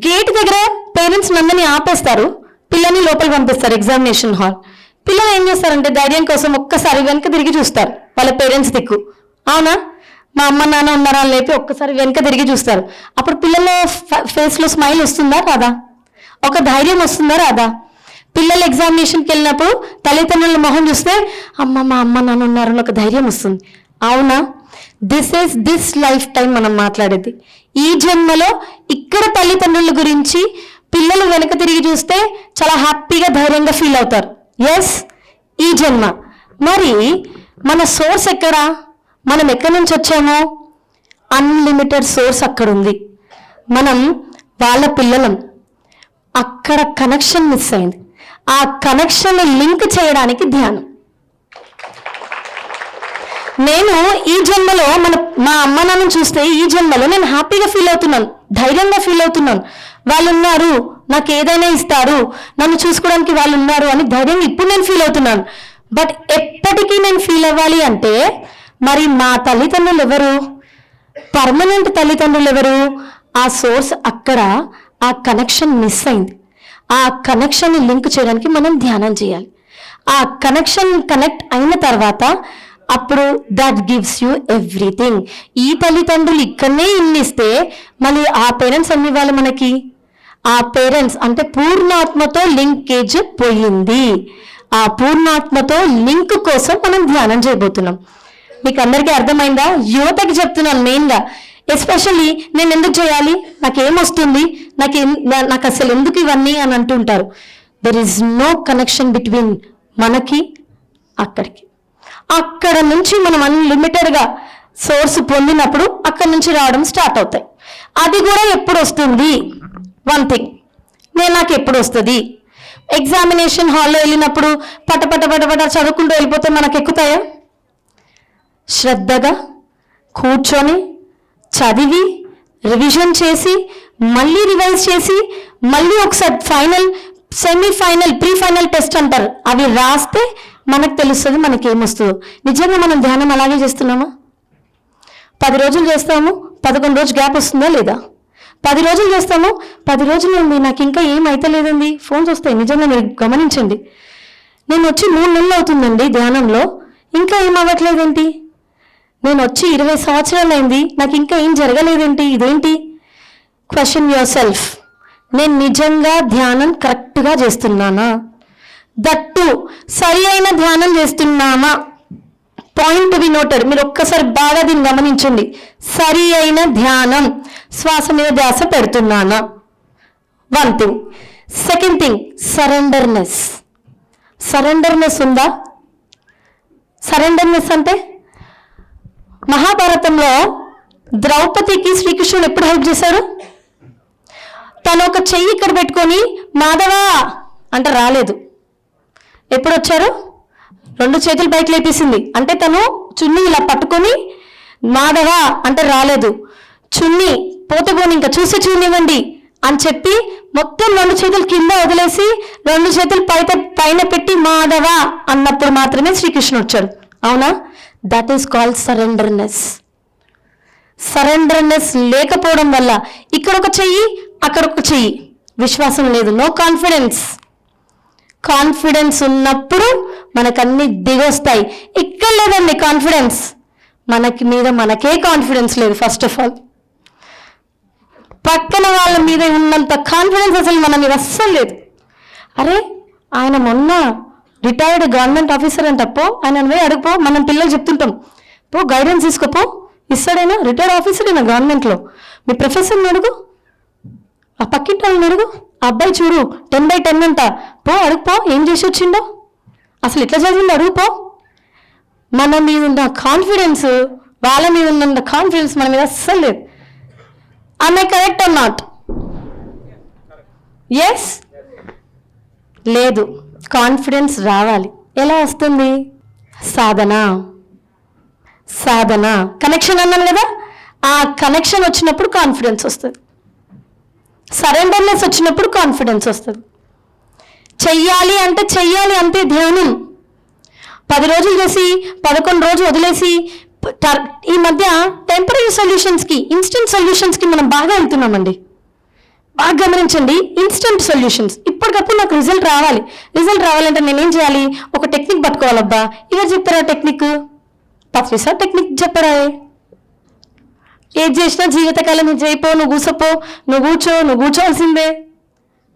గేట్ దగ్గర పేరెంట్స్ అందరినీ ఆపేస్తారు, పిల్లల్ని లోపల పంపిస్తారు ఎగ్జామినేషన్ హాల్. పిల్లలు ఏం చేస్తారంటే ధైర్యం కోసం ఒక్కసారి వెనక తిరిగి చూస్తారు వాళ్ళ పేరెంట్స్ దిక్కు. అవునా? మా అమ్మ నాన్న ఉన్నారా అని లేపి ఒక్కసారి వెనక తిరిగి చూస్తారు. అప్పుడు పిల్లల ఫేస్లో స్మైల్ వస్తుందా రాదా? ఒక ధైర్యం వస్తుందా రాదా? పిల్లలు ఎగ్జామినేషన్కి వెళ్ళినప్పుడు తల్లిదండ్రుల మొహం చూస్తే మా అమ్మ నాన్న ఉన్నారని ఒక ధైర్యం వస్తుంది. అవునా? దిస్ లైఫ్ టైం మనం మాట్లాడేది. ఈ జన్మలో ఇక్కడ తల్లిదండ్రుల గురించి పిల్లలు వెనక తిరిగి చూస్తే చాలా హ్యాపీగా ధైర్యంగా ఫీల్ అవుతారు. ఎస్, ఈ జన్మ. మరి మన సోర్స్ ఎక్కడా? మనం ఎక్కడి నుంచి వచ్చామో? అన్లిమిటెడ్ సోర్స్ అక్కడ ఉంది. మనం వాళ్ళ పిల్లలం. అక్కడ కనెక్షన్ మిస్ అయింది. ఆ కనెక్షన్ లింక్ చేయడానికి ధ్యానం. నేను ఈ జన్మలో మా అమ్మ నాన్నని చూస్తే ఈ జన్మలో నేను హ్యాపీగా ఫీల్ అవుతున్నాను, ధైర్యంగా ఫీల్ అవుతున్నాను. వాళ్ళు ఉన్నారు, నాకు ఏదైనా ఇస్తారు, నన్ను చూసుకోవడానికి వాళ్ళు ఉన్నారు అని ధైర్యంగా ఇప్పుడు నేను ఫీల్ అవుతున్నాను. బట్ ఎప్పటికీ నేను ఫీల్ అవ్వాలి అంటే మరి మా తల్లిదండ్రులు ఎవరు? పర్మనెంట్ తల్లిదండ్రులు ఎవరు? ఆ సోర్స్ అక్కడ, ఆ కనెక్షన్ మిస్ అయింది. ఆ కనెక్షన్ని లింక్ చేయడానికి మనం ధ్యానం చేయాలి. ఆ కనెక్షన్ కనెక్ట్ అయిన తర్వాత అప్పుడు దట్ గివ్స్ యూ ఎవ్రీథింగ్. ఈ తల్లిదండ్రులు ఇక్కడనే ఇన్నిస్తే మళ్ళీ ఆ పేరెంట్స్ అన్ని వాళ్ళు మనకి. ఆ పేరెంట్స్ అంటే పూర్ణాత్మతో లింకేజ్ పోయింది. ఆ పూర్ణాత్మతో లింక్ కోసం మనం ధ్యానం చేయబోతున్నాం. మీకు అందరికీ అర్థమైందా? యువతకి చెప్తున్నాను మెయిన్గా. ఎస్పెషల్లీ నేను ఎందుకు చేయాలి, నాకేమొస్తుంది, నాకు అసలు ఎందుకు ఇవన్నీ అని అంటుంటారు. There is no connection between మనకి అక్కడికి. అక్కడ నుంచి మనం అన్లిమిటెడ్గా సోర్స్ పొందినప్పుడు అక్కడి నుంచి రావడం స్టార్ట్ అవుతాయి. అది కూడా ఎప్పుడు వస్తుంది? వన్ థింగ్, నాకు ఎప్పుడు వస్తుంది? ఎగ్జామినేషన్ హాల్లో వెళ్ళినప్పుడు పట చదువుకుంటూ వెళ్ళిపోతే మనకు ఎక్కుతాయా? శ్రద్ధగా కూర్చొని చదివి రివిజన్ చేసి మళ్ళీ రివైజ్ చేసి మళ్ళీ ఒకసారి ఫైనల్, సెమీఫైనల్, ప్రీఫైనల్ టెస్ట్ అంటారు, అవి రాస్తే మనకు తెలుస్తుంది మనకేమొస్తుందో. నిజంగా మనం ధ్యానం అలాగే చేస్తున్నామా? 10 రోజులు చేస్తాము, 11 రోజు గ్యాప్ వస్తుందా లేదా? 10 రోజులు చేస్తాము, 10 రోజులు ఉంది నాకు ఇంకా ఏమైతే లేదండి, ఫోన్స్ వస్తాయి. నిజంగా మీరు గమనించండి. నేను వచ్చి 3 నెలలు అవుతుందండి ధ్యానంలో, ఇంకా ఏం అవ్వట్లేదేంటి? నేను వచ్చి 20 సంవత్సరాలు అయింది, నాకు ఇంకా ఏం జరగలేదేంటి? ఇదేంటి? Question your self. నేను నిజంగా ధ్యానం కరెక్ట్గా చేస్తున్నానా? దట్టు సరి అయిన ధ్యానం చేస్తున్నామా? Point to be noted. మీరు ఒక్కసారి బాగా దీన్ని గమనించండి. సరి అయిన ధ్యానం, శ్వాస మీద ధ్యాస పెడుతున్నానా? One thing. Second thing, surrenderness. Surrenderness ఉందా? సరెండర్నెస్ అంటే మహాభారతంలో ద్రౌపదికి శ్రీకృష్ణుడు ఎప్పుడు హెల్ప్ చేశారు? తను ఒక చెయ్యి ఇక్కడ పెట్టుకొని మాధవా అంటే రాలేదు. ఎప్పుడు వచ్చారు? 2 చేతులు పైకి లేపేసింది. అంటే తను చున్నీ ఇలా పట్టుకొని మాధవా అంటే రాలేదు. చున్నీ పోతేపోని ఇంకా చూసి చూనివ్వండి అని చెప్పి మొత్తం 2 చేతులు కింద వదిలేసి 2 చేతులు పైన పెట్టి మాధవా అన్నప్పుడు మాత్రమే శ్రీకృష్ణుడు వచ్చాడు. అవునా? That is called surrenderness. Surrenderness లేకపోవడం వల్ల ఇక్కడ ఒక చెయ్యి, అక్కడ ఒక చెయ్యి, విశ్వాసం లేదు, నో కాన్ఫిడెన్స్. కాన్ఫిడెన్స్ ఉన్నప్పుడు మనకన్నీ దిగొస్తాయి. ఇక్కడ లేదండి కాన్ఫిడెన్స్, మనకే కాన్ఫిడెన్స్ లేదు. ఫస్ట్ ఆఫ్ ఆల్ పక్కన వాళ్ళ మీద ఉన్నంత కాన్ఫిడెన్స్ అసలు మన మీద అస్సలు లేదు. అరే ఆయన మొన్న రిటైర్డ్ గవర్నమెంట్ ఆఫీసర్ అంటప్పో ఆయన పోయి అడుగుపో. మనం పిల్లలు చెప్తుంటాం, పో గైడెన్స్ తీసుకోపో, ఇస్తాడైనా రిటైర్డ్ ఆఫీసర్ అయినా గవర్నమెంట్లో. మీ ప్రొఫెసర్ని అడుగు, ఆ పక్కింటి వాళ్ళని అడుగు, ఆ అబ్బాయి చూడు 10/10 అంట, పో అడుగుపో ఏం చేసి వచ్చిండో, అసలు ఎట్లా చదివిందో అడుగుపో. మన మీద ఉన్న కాన్ఫిడెన్స్ వాళ్ళ మీద ఉన్న కాన్ఫిడెన్స్ మన మీద అస్సలు లేదు. ఆమె కరెక్ట్ ఆర్ నాట్? ఎస్ లేదు. కాన్ఫిడెన్స్ రావాలి. ఎలా వస్తుంది? సాధన కనెక్షన్ అన్నాను కదా, ఆ కనెక్షన్ వచ్చినప్పుడు కాన్ఫిడెన్స్ వస్తుంది. సరెండర్నెస్ వచ్చినప్పుడు కాన్ఫిడెన్స్ వస్తుంది. చెయ్యాలి అంటే చెయ్యాలి అంతే. ధ్యానం 10 రోజులు చేసి 11 రోజులు వదిలేసి ఈ మధ్య టెంపరీ సొల్యూషన్స్కి, ఇన్స్టెంట్ సొల్యూషన్స్కి మనం బాగా వెళ్తున్నామండి. బాగా గమనించండి. ఇన్స్టెంట్ సొల్యూషన్స్, ఇప్పటికప్పుడు నాకు రిజల్ట్ రావాలంటే నేనేం చేయాలి? ఒక టెక్నిక్ పట్టుకోవాలబ్బా. ఎవరు చెప్తారా టెక్నిక్? పత్రి సార్ టెక్నిక్ చెప్పరా? ఏది చేసినా జీవితకాలం నువ్వు చేయిపో, నువ్వు కూసపో, నువ్వు కూర్చోవలసిందే.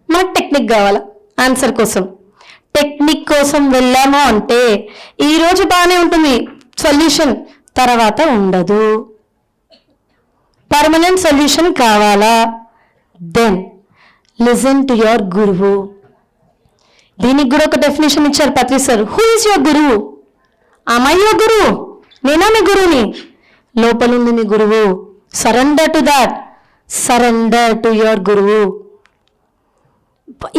మనకు టెక్నిక్ కావాలా ఆన్సర్ కోసం. టెక్నిక్ కోసం వెళ్ళాము అంటే ఈరోజు బాగానే ఉంటుంది సొల్యూషన్, తర్వాత ఉండదు. పర్మనెంట్ సొల్యూషన్ కావాలా? దెన్ లిజన్ టు యువర్ గురువు. దీనికి కూడా ఒక డెఫినేషన్ ఇచ్చారు పత్రి సార్. హూ ఈజ్ యువర్ గురువు? ఆమె యువర్ గురువు? నేనా మీ గురువుని? లోపలుంది మీ గురువు. Surrender to that, surrender to your గురువు.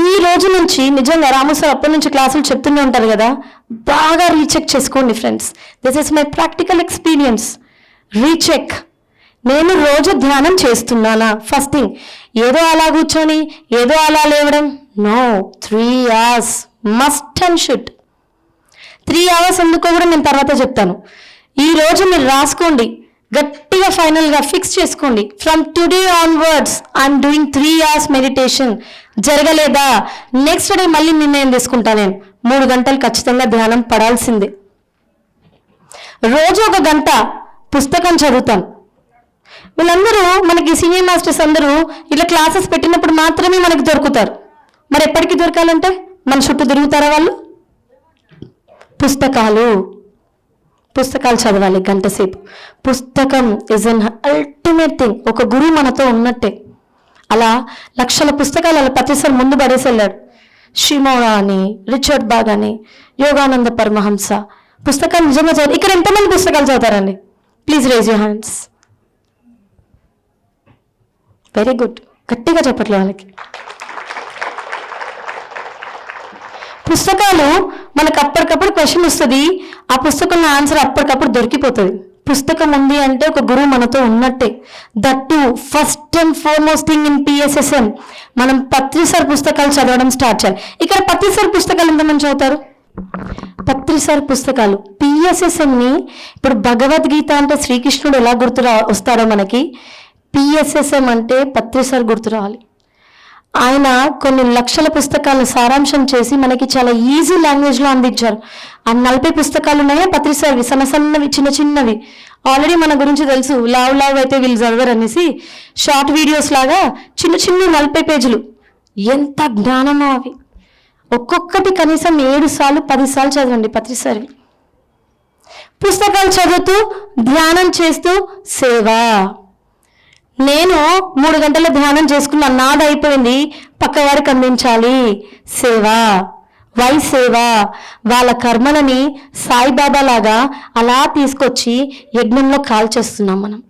ఈ రోజు నుంచి నిజంగా రాము సార్ అప్పటి నుంచి క్లాసులు చెప్తూనే ఉంటారు కదా, బాగా రీచెక్ చేసుకోండి friends. This is my practical experience. Recheck. నేను రోజు ధ్యానం చేస్తున్నానా? ఫస్ట్ థింగ్, ఏదో అలా కూర్చొని ఏదో అలా లేవడం. No, 3 hours must and should. 3 hours ఎందుకో కూడా నేను తర్వాత చెప్తాను. ఈ రోజు మీరు రాసుకోండి, గట్టిగా ఫైనల్గా ఫిక్స్ చేసుకోండి. From today onwards I'm doing 3 hours meditation. జరగలేదా నెక్స్ట్ డే మళ్ళీ నిర్ణయం తీసుకుంటా. నేను 3 గంటలు ఖచ్చితంగా ధ్యానం పడాల్సిందే. రోజు 1 గంట పుస్తకం చదువుతాను. వీళ్ళందరూ మనకి సీనియర్ మాస్టర్స్ అందరూ ఇలా క్లాసెస్ పెట్టినప్పుడు మాత్రమే మనకు దొరుకుతారు. మరి ఎప్పటికీ దొరకాలంటే మన చుట్టూ తిరుగుతారా వాళ్ళు? పుస్తకాలు చదవాలి గంట సేపు. పుస్తకం ఇస్ అన్ అల్టిమేట్ థింగ్. ఒక గురువు మనతో ఉన్నట్టే. అలా లక్షల పుస్తకాలు అలా ప్రతిసారి ముందు పడేసి వెళ్ళాడు. షిమోరా అని, రిచర్డ్ బాగ్ అని, యోగానంద పరమహంస పుస్తకాలు నిజంగా చదువు. ఇక్కడ ఎంతమంది పుస్తకాలు చదువుతారండి? Please raise your hands. Very good. గట్టిగా చెప్పట్లే వాళ్ళకి. పుస్తకాలు మనకు అప్పటికప్పుడు క్వశ్చన్ వస్తుంది, ఆ పుస్తకంలో ఆన్సర్ అప్పటికప్పుడు దొరికిపోతుంది. పుస్తకం ఉంది అంటే ఒక గురువు మనతో ఉన్నట్టే. That to first and foremost thing in PSSM మనం పత్రి సార్ పుస్తకాలు చదవడం స్టార్ట్ చేయాలి. ఇక్కడ పత్రి సార్ పుస్తకాలు ఎంతమంది చదువుతారు? పత్రి సార్ పుస్తకాలు. PSSMని ఇప్పుడు భగవద్గీత అంటే శ్రీకృష్ణుడు ఎలా వస్తాడో మనకి, PSSM అంటే పత్రి సార్ గుర్తు రావాలి. ఆయన కొన్ని లక్షల పుస్తకాలను సారాంశం చేసి మనకి చాలా ఈజీ లాంగ్వేజ్లో అందించారు. ఆ 40 పుస్తకాలు ఉన్నాయా పత్రి సార్వి, సన్నవి చిన్నవి. ఆల్రెడీ మన గురించి తెలుసు, లావ్ అయితే వీళ్ళు చదవరు అనేసి షార్ట్ వీడియోస్ లాగా చిన్న 40 పేజీలు. ఎంత జ్ఞానమో అవి. ఒక్కొక్కటి కనీసం 7 సార్లు 10 సార్లు చదవండి పత్రి సార్వి. పుస్తకాలు చదువుతూ ధ్యానం చేస్తూ సేవ. నేను 3 గంటల ధ్యానం చేసుకున్నాను, నాది అయిపోయింది, పక్కవారికి అందించాలి. సేవ. వై సేవ? వాళ్ళ కర్మలని సాయిబాబా లాగా అలా తీసుకొచ్చి యజ్ఞంలో కాల్చేస్తున్నాం మనం.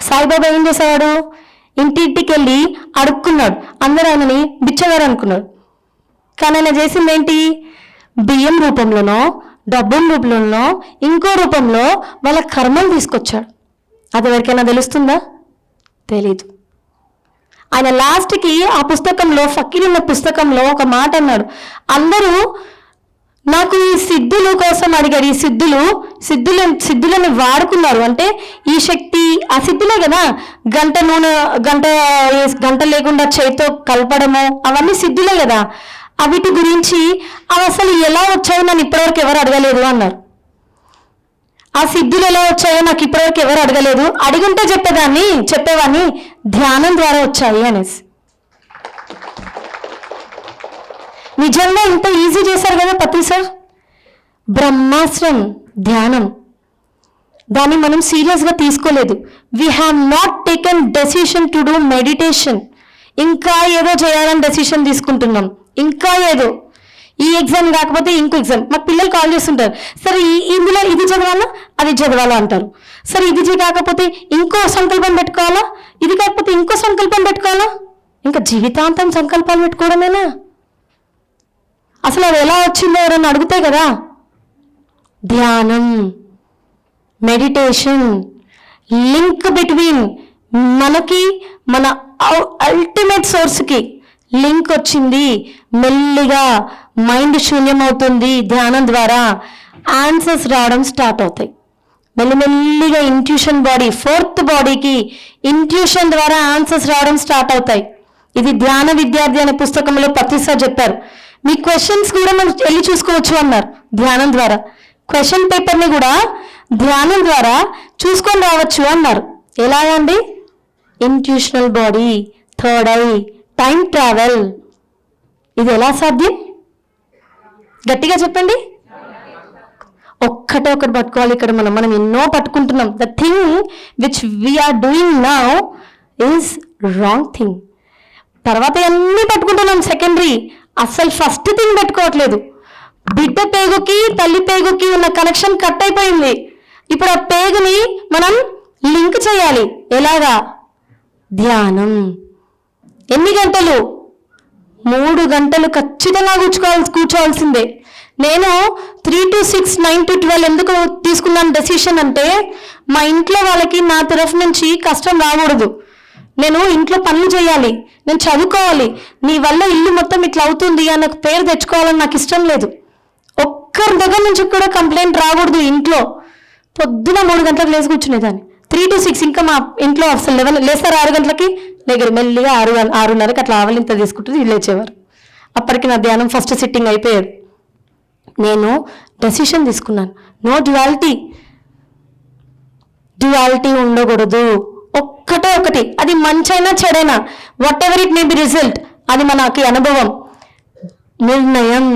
సాయిబాబా ఏం చేసేవాడు? ఇంటింటికి వెళ్ళి అడుక్కున్నాడు. అందరూ ఆయనని బిచ్చగారు అనుకున్నాడు. కానీ ఆయన చేసింది ఏంటి? బియ్యం రూపంలోనో, డబ్బుల రూపంలోనో, ఇంకో రూపంలో వాళ్ళ కర్మలు తీసుకొచ్చాడు. అది ఎవరికైనా తెలుస్తుందా? తెలీదు. ఆయన లాస్ట్కి ఆ పుస్తకంలో, ఫకీరున్న పుస్తకంలో ఒక మాట అన్నాడు. అందరూ నాకు ఈ సిద్ధుల కోసం అడిగారు. ఈ సిద్ధులను వాడుకున్నారు. అంటే ఈ శక్తి ఆ సిద్ధులే కదా. గంట లేకుండా చేతితో కలపడము అవన్నీ సిద్ధులే కదా. అవిటి గురించి అవి అసలు ఎలా వచ్చాయో నన్ను ఇప్పటివరకు ఎవరు అడగలేదు అన్నారు. ఆ సిద్ధులు ఎలా వచ్చాయో నాకు ఇప్పటివరకు ఎవరు అడగలేదు, అడిగుంటే చెప్పేవాన్ని ధ్యానం ద్వారా వచ్చాయి అనేసి. నిజంగా ఇంత ఈజీ చేశారు కదా పత్రి సార్. బ్రహ్మాస్త్రం ధ్యానం, దాన్ని మనం సీరియస్గా తీసుకోలేదు. We have not taken decision to do meditation. ఇంకా ఏదో చేయాలని డెసిషన్ తీసుకుంటున్నాం, ఇంకా ఏదో. ఈ ఎగ్జామ్ కాకపోతే ఇంకో ఎగ్జామ్. మాకు పిల్లలు కాల్ చేస్తుంటారు, సరే ఇందులో ఇది చదవాలా అది చదవాలా అంటారు. సరే ఇది కాకపోతే ఇంకో సంకల్పం పెట్టుకోవాలా, ఇది కాకపోతే ఇంకో సంకల్పం పెట్టుకోవాలా. ఇంకా జీవితాంతం సంకల్పాలు పెట్టుకోవడమేనా? అసలు అది ఎలా వచ్చిందో ఎవరన్నా అడిగితే కదా. ధ్యానం, మెడిటేషన్, లింక్ బిట్వీన్ మనకి మన అల్టిమేట్ సోర్స్కి లింక్ వచ్చింది. మెల్లిగా మైండ్ శూన్యం అవుతుంది. ధ్యానం ద్వారా ఆన్సర్స్ రావడం స్టార్ట్ అవుతాయి. మెల్లిమెల్లిగా ఇంట్యూషన్ బాడీ, ఫోర్త్ బాడీకి ఇంట్యూషన్ ద్వారా ఆన్సర్స్ రావడం స్టార్ట్ అవుతాయి. ఇది ధ్యాన విద్యార్థి అనే పుస్తకంలో పత్రి సార్ చెప్పారు. మీ క్వశ్చన్స్ కూడా మనం వెళ్ళి చూసుకోవచ్చు అన్నారు ధ్యానం ద్వారా. క్వశ్చన్ పేపర్ని కూడా ధ్యానం ద్వారా చూసుకొని రావచ్చు అన్నారు. ఎలాగండి? Intuitional body, third I, time travel. ఇది ఎలా సాధ్యం? గట్టిగా చెప్పండి. ఒక్కటే ఒకటి పట్టుకోవాలి. ఇక్కడ మనం ఎన్నో పట్టుకుంటున్నాం. The thing which we are doing now is wrong thing. తర్వాత అన్నీ పట్టుకుంటున్నాం సెకండరీ. అసలు ఫస్ట్ థింగ్ పెట్టుకోవట్లేదు. బిడ్డ పేగుకి తల్లి పేగుకి ఉన్న కనెక్షన్ కట్ అయిపోయింది. ఇప్పుడు ఆ పేగుని మనం లింక్ చేయాలి. ఎలాగా? ధ్యానం. ఎన్ని గంటలు? 3 గంటలు ఖచ్చితంగా కూర్చోవాల్సిందే. నేను 3 to 6, 9 to 12 ఎందుకు తీసుకున్నాను డెసిషన్ అంటే, మా ఇంట్లో వాళ్ళకి నా తరఫు నుంచి కష్టం రాకూడదు. నేను ఇంట్లో పనులు చేయాలి, నేను చదువుకోవాలి. నీ వల్ల ఇల్లు మొత్తం ఇట్లా అవుతుంది అని నాకు పేరు తెచ్చుకోవాలని నాకు ఇష్టం లేదు. ఒక్కరి దగ్గర నుంచి కూడా కంప్లైంట్ రాకూడదు ఇంట్లో. పొద్దున 3 గంటలకు లేచి కూర్చునేదాన్ని. 3 to 6 ఇంకా మా ఇంట్లో అసలు లేస్తారు 6 గంటలకి, దగ్గర మెల్లిగా 6:30కి అట్లా ఆవలింత తీసుకుంటుంది లేచేవారు. అప్పటికి నా ధ్యానం ఫస్ట్ సిట్టింగ్ అయిపోయాడు. నేను డెసిషన్ తీసుకున్నాను, నో డ్యువాలిటీ. డ్యువాలిటీ ఉండకూడదు. ఒక్కటే ఒకటి, అది మంచైనా చెడైనా, whatever it may be result, అది మనకి అనుభవం, నిర్ణయం.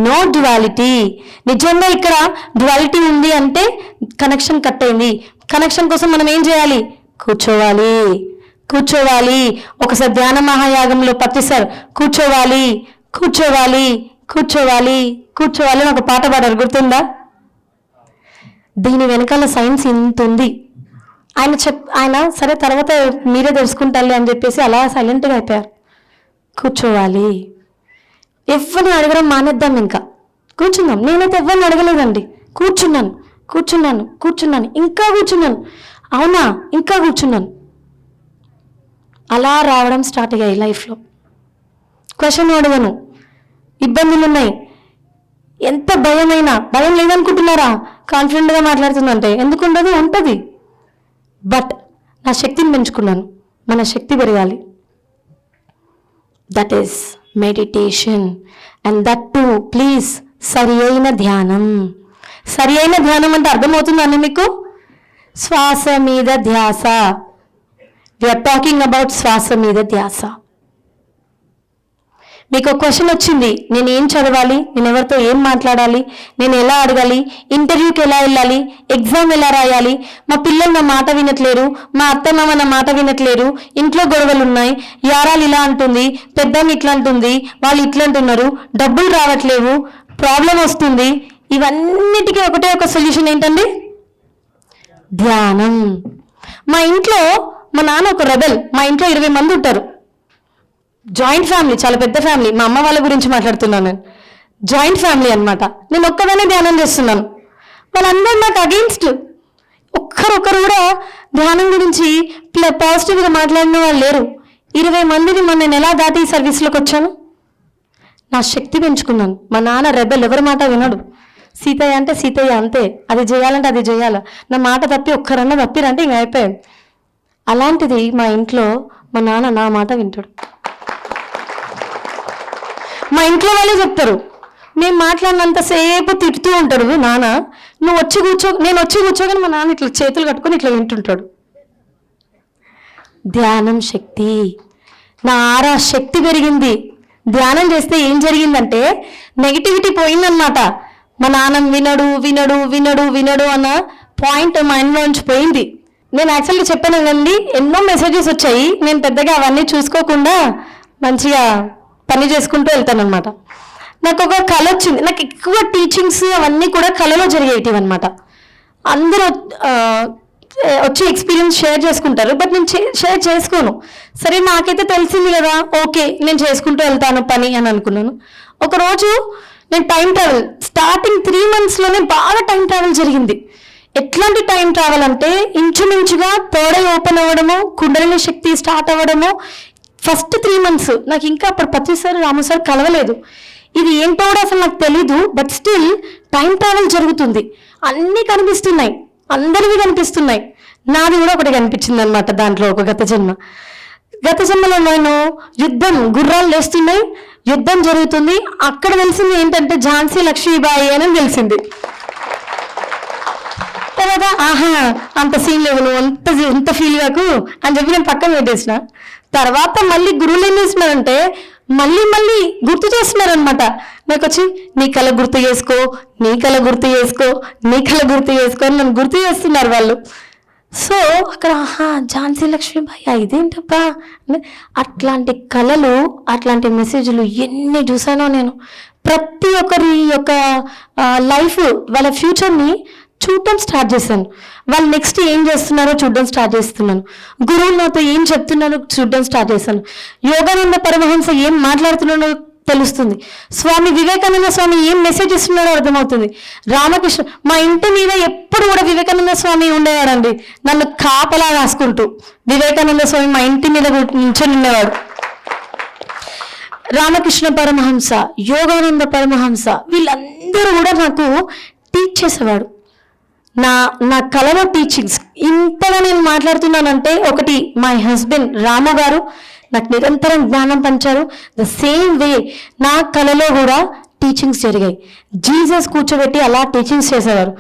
No duality. నిజంగా ఇక్కడ డ్యువాలిటీ ఉంది అంటే కనెక్షన్ కట్ అయింది. కనెక్షన్ కోసం మనం ఏం చేయాలి? కూర్చోవాలి. ఒకసారి ధ్యాన మహాయాగంలో పత్రి సార్ కూర్చోవాలి అని ఒక పాట పాడారు, గుర్తుందా? దీని వెనకాల సైన్స్ ఇంత ఉంది. ఆయన సరే తర్వాత మీరే తెలుసుకుంటారులే అని చెప్పేసి అలా సైలెంట్గా అయిపోయారు. కూర్చోవాలి. ఎవరిని అడగడం మానేద్దాం, ఇంకా కూర్చున్నాం. నేనైతే ఎవరిని అడగలేదండి. కూర్చున్నాను, ఇంకా కూర్చున్నాను. అవునా, ఇంకా కూర్చున్నాను. అలా రావడం స్టార్ట్ అయ్యాయి లైఫ్లో. క్వశ్చన్ అడగను, ఇబ్బందులు ఉన్నాయి. ఎంత భయం లేదనుకుంటున్నారా? కాన్ఫిడెంట్గా మాట్లాడుతుందంటే ఎందుకు ఉండదు? ఉంటుంది. బట్ నా శక్తిని పెంచుకున్నాను. మన శక్తి పెరగాలి. That is meditation. And that to please సరి అయిన ధ్యానం. సరి అయిన ధ్యానం అంటే అర్థమవుతుందండి మీకు? శ్వాస మీద ధ్యాస. వీఆర్ టాకింగ్ అబౌట్ శ్వాస మీద ధ్యాస. మీకు ఒక క్వశ్చన్ వచ్చింది, నేను ఏం చదవాలి, నేను ఎవరితో ఏం మాట్లాడాలి, నేను ఎలా అడగాలి, ఇంటర్వ్యూకి ఎలా వెళ్ళాలి, ఎగ్జామ్ ఎలా రాయాలి, మా పిల్లలు నా మాట వినట్లేరు, మా అత్తమామ నా మాట వినట్లేరు, ఇంట్లో గొడవలు ఉన్నాయి, యారాలు ఇలా అంటుంది, పెద్దమ్మ ఇట్లా అంటుంది, వాళ్ళు ఇట్లా అంటున్నారు, డబ్బులు రావట్లేవు, ప్రాబ్లం వస్తుంది. ఇవన్నిటికీ ఒకటే ఒక సొల్యూషన్ ఏంటండి? ధ్యానం. మా ఇంట్లో మా నాన్న ఒక రెబెల్. మా ఇంట్లో 20 మంది ఉంటారు. జాయింట్ ఫ్యామిలీ, చాలా పెద్ద ఫ్యామిలీ. మా అమ్మ వాళ్ళ గురించి మాట్లాడుతున్నాను నేను. జాయింట్ ఫ్యామిలీ అనమాట. నేను ఒక్కదానే ధ్యానం చేస్తున్నాను. వాళ్ళందరూ నాకు అగెయిన్స్ట్. ఒక్కరొక్కరు కూడా ధ్యానం గురించి పాజిటివ్గా మాట్లాడిన వాళ్ళు లేరు. 20 మందిని నేను ఎలా దాటి సర్వీస్లోకి వచ్చాను? నా శక్తి పెంచుకున్నాను. మా నాన్న రెబెల్, ఎవరి మాట వినడు. సీతయ్య అంటే సీతయ్య అంతే, అది చేయాలంటే అది చేయాలి. నా మాట తప్పి ఒక్కరన్నా తప్పిరంటే ఇంక అయిపోయాడు. అలాంటిది మా ఇంట్లో మా నాన్న నా మాట వింటాడు. మా ఇంట్లో వాళ్ళే చెప్తారు, మేము మాట్లాడినంతసేపు తిడుతూ ఉంటాడు నాన్న, నువ్వు వచ్చి కూర్చో, నేను వచ్చి కూర్చోగానే మా నాన్న ఇట్లా చేతులు కట్టుకొని ఇట్లా వింటుంటాడు. ధ్యానం శక్తి, నా ఆరా శక్తి పెరిగింది. ధ్యానం చేస్తే ఏం జరిగిందంటే నెగిటివిటీ పోయిందనమాట. మా నాన్న వినడు వినడు వినడు వినడు అన్న పాయింట్ మైండ్లోంచి పోయింది. నేను యాక్చువల్గా చెప్పాను కదండి, ఎన్నో మెసేజెస్ వచ్చాయి, నేను పెద్దగా అవన్నీ చూసుకోకుండా మంచిగా పని చేసుకుంటూ వెళ్తాను అనమాట. నాకు ఒక కళ వచ్చింది, నాకు ఎక్కువ టీచింగ్స్ అవన్నీ కూడా కళలో జరిగేటివి అనమాట. అందరూ వచ్చి ఎక్స్పీరియన్స్ షేర్ చేసుకుంటారు, బట్ నేను షేర్ చేసుకోను. సరే నాకైతే తెలిసింది కదా, ఓకే నేను చేసుకుంటూ వెళ్తాను పని అని అనుకున్నాను. ఒకరోజు నేను టైం ట్రావెల్ స్టార్టింగ్ 3 monthsలోనే బాగా టైం ట్రావెల్ జరిగింది. ఎట్లాంటి టైం ట్రావెల్ అంటే ఇంచుమించుగా థర్డ్ ఐ ఓపెన్ అవ్వడము, కుండలిని శక్తి స్టార్ట్ అవ్వడము. ఫస్ట్ 3 months నాకు ఇంకా అప్పుడు ప్రతిసారి రాము సార్ కలవలేదు. ఇది ఏంటో కూడా అసలు నాకు తెలీదు, బట్ స్టిల్ టైం ట్రావెల్ జరుగుతుంది. అన్నీ కనిపిస్తున్నాయి, అందరివి కనిపిస్తున్నాయి, నాది కూడా ఒకటి కనిపించింది అనమాట. దాంట్లో ఒక గత జన్మలో నేను యుద్ధం, గుర్రాలు లేస్తున్నాయి, యుద్ధం జరుగుతుంది. అక్కడ తెలిసింది ఏంటంటే ఝాన్సీ లక్ష్మీబాయి అని తెలిసింది. తర్వాత అంత సీన్ లేవు, నువ్వు అంత ఫీల్ కాకు అని చెప్పి నేను పక్కన పెట్టేసిన. తర్వాత మళ్ళీ గురువులు ఏం చేస్తున్నారంటే మళ్ళీ గుర్తు చేస్తున్నారు అనమాట. నాకు వచ్చి నీ కళ గుర్తు చేసుకో, నీ కళ గుర్తు చేసుకో, నీ కళ గుర్తు చేసుకో అని నన్ను గుర్తు చేస్తున్నారు వాళ్ళు. సో అక్కడ ఝాన్సీ లక్ష్మీబాయి ఇదేంటబ్బా, అట్లాంటి కళలు, అట్లాంటి మెసేజ్లు ఎన్ని చూసానో నేను. ప్రతి ఒక్కరి యొక్క లైఫ్, వాళ్ళ ఫ్యూచర్ని చూడటం స్టార్ట్ చేశాను. వాళ్ళు నెక్స్ట్ ఏం చేస్తున్నారో చూడడం స్టార్ట్ చేస్తున్నాను. గురువులు నాతో ఏం చెప్తున్నారో చూడడం స్టార్ట్ చేశాను. యోగానంద పరమహంస ఏం మాట్లాడుతున్నాడో తెలుస్తుంది. స్వామి వివేకానంద స్వామి ఏం మెసేజ్ ఇస్తున్నాడో అర్థమవుతుంది. రామకృష్ణ, మా ఇంటి మీద ఎప్పుడు కూడా వివేకానంద స్వామి ఉండేవాడండి, నన్ను కాపలా రాసుకుంటూ. వివేకానంద స్వామి మా ఇంటి మీద నిల్చొని ఉండేవాడు. రామకృష్ణ పరమహంస, యోగానంద పరమహంస, వీళ్ళందరూ కూడా నాకు టీచ్ చేసేవాడు. నా కళలో టీచింగ్స్ ఇంతగా నేను మాట్లాడుతున్నానంటే, ఒకటి మై హస్బెండ్ రాము గారు నాకు నిరంతరం జ్ఞానం పంచారు. ద సేమ్ వే నా కళలో కూడా టీచింగ్స్ జరిగాయి. జీసస్ కూర్చోబెట్టి అలా టీచింగ్స్ చేసేవారు,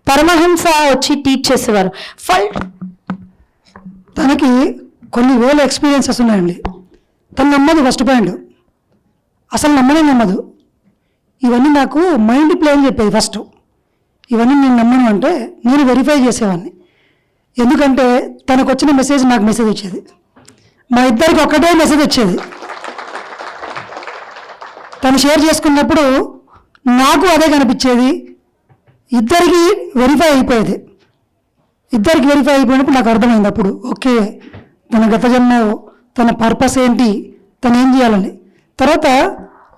పరమహంస వచ్చి టీచ్ చేసేవారు. తనకి కొన్ని వేల ఎక్స్పీరియన్సెస్ ఉన్నాయండి. తను నమ్మదు, ఫస్ట్ పాయింట్ అసలు నమ్మదు. ఇవన్నీ నాకు మైండ్ ప్లే అని చెప్పేది ఫస్ట్. ఇవన్నీ నేను నమ్మను అంటే నేను వెరిఫై చేసేవాడిని. ఎందుకంటే తనకు వచ్చిన మెసేజ్ నాకు మెసేజ్ వచ్చేది, మా ఇద్దరికి ఒక్కటే మెసేజ్ వచ్చేది. తను షేర్ చేసుకున్నప్పుడు నాకు అదే కనిపించేది. ఇద్దరికి వెరిఫై అయిపోయేది. ఇద్దరికి వెరిఫై అయిపోయినప్పుడు నాకు అర్థమైంది అప్పుడు, ఓకే తన గత జన్మ, తన పర్పస్ ఏంటి, తను ఏం చేయాలని. తర్వాత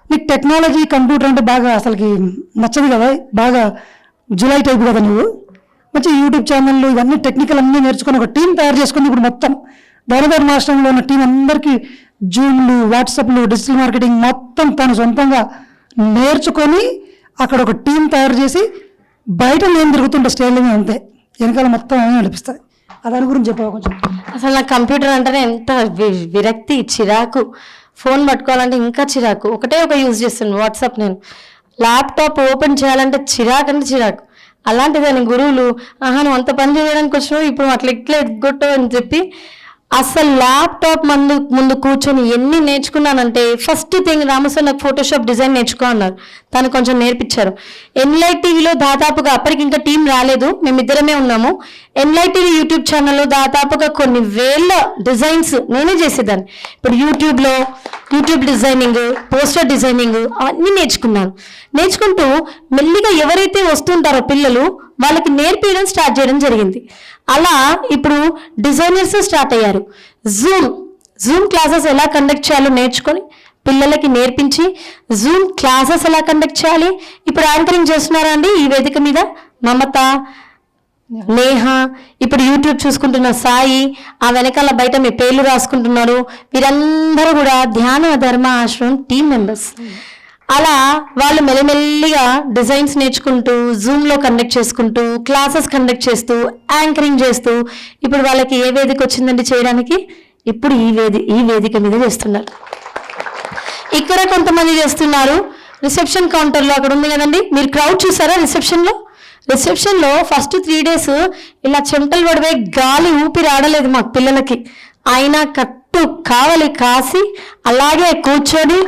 నీకు టెక్నాలజీ, కంప్యూటర్ అంటే బాగా అసలుకి నచ్చదు కదా, బాగా జులై టైప్ కదా నువ్వు. మంచి యూట్యూబ్ ఛానళ్ళు ఇవన్నీ టెక్నికల్ అన్నీ నేర్చుకొని ఒక టీం తయారు చేసుకుని ఇప్పుడు మొత్తం ధనధర్ మాస్టర్లో ఉన్న టీం అందరికీ జూమ్లు, వాట్సాప్లు, డిజిటల్ మార్కెటింగ్ మొత్తం తను సొంతంగా నేర్చుకొని అక్కడ ఒక టీం తయారు చేసి బయట నేను తిరుగుతుంటే స్టేజ్ మీద అంతే, వెనకాల మొత్తం ఏమీ నడిపిస్తుంది. దాని గురించి చెప్పావు కొంచెం. అసలు నాకు కంప్యూటర్ అంటేనే ఎంత విరక్తి, చిరాకు. ఫోన్ పట్టుకోవాలంటే ఇంకా చిరాకు. ఒకటే యూజ్ చేస్తాను వాట్సాప్. నేను ల్యాప్టాప్ ఓపెన్ చేయాలంటే చిరాకు అంటే చిరాకు. అలాంటిదని గురువులు నువ్వు అంత పని చేయడానికి వచ్చినావు, ఇప్పుడు అట్లా ఇట్లా ఎగ్గొట్టావు అని చెప్పి అసలు ల్యాప్టాప్ ముందు కూర్చొని ఎన్ని నేర్చుకున్నానంటే, ఫస్ట్ థింగ్ రామసార్ నాకు ఫోటోషాప్ డిజైన్ నేర్చుకో అన్నారు. తను కొంచెం నేర్పించారు. ఎన్లైట్ టీవీలో దాదాపుగా అప్పటికి ఇంకా టీం రాలేదు, మేమిద్దరమే ఉన్నాము. ఎన్లైట్ టీవీ యూట్యూబ్ ఛానల్లో దాదాపుగా కొన్ని వేల డిజైన్స్ నేనే చేసేదాన్ని. ఇప్పుడు యూట్యూబ్ డిజైనింగ్, పోస్టర్ డిజైనింగ్ అవన్నీ నేర్చుకుంటూ మెల్లిగా ఎవరైతే వస్తుంటారో పిల్లలు వాళ్ళకి నేర్పించడం స్టార్ట్ చేయడం జరిగింది. అలా ఇప్పుడు డిజైనర్స్ స్టార్ట్ అయ్యారు. జూమ్ క్లాసెస్ ఎలా కండక్ట్ చేయాలో నేర్చుకొని పిల్లలకి నేర్పించి జూమ్ క్లాసెస్ ఎలా కండక్ట్ చేయాలి. ఇప్పుడు యాంకరింగ్ చేస్తున్నారా అండి ఈ వేదిక మీద మమత, నేహ, ఇప్పుడు యూట్యూబ్ చూసుకుంటున్న సాయి, ఆ వెనకాల బయట మీ పేర్లు రాసుకుంటున్నారు. వీరందరూ కూడా ధ్యాన ధర్మ ఆశ్రమం టీం మెంబర్స్. అలా వాళ్ళు మెల్లిమెల్లిగా డిజైన్స్ నేర్చుకుంటూ జూమ్లో కండక్ట్ చేసుకుంటూ క్లాసెస్ కండక్ట్ చేస్తూ యాంకరింగ్ చేస్తూ ఇప్పుడు వాళ్ళకి ఏ వేదిక వచ్చిందండి చేయడానికి, ఇప్పుడు ఈ వేదిక మీద చేస్తున్నారు. ఇక్కడ కొంతమంది చేస్తున్నారు. రిసెప్షన్ కౌంటర్లో అక్కడ ఉంది కదండి, మీరు క్రౌడ్ చూసారా రిసెప్షన్లో ఫస్ట్ 3 days ఇలా చెమటలు పడిపోయి గాలి ఊపిరి ఆడలేదు మాకు పిల్లలకి. అయినా కట్టు కావలి కాసి అలాగే కూర్చొని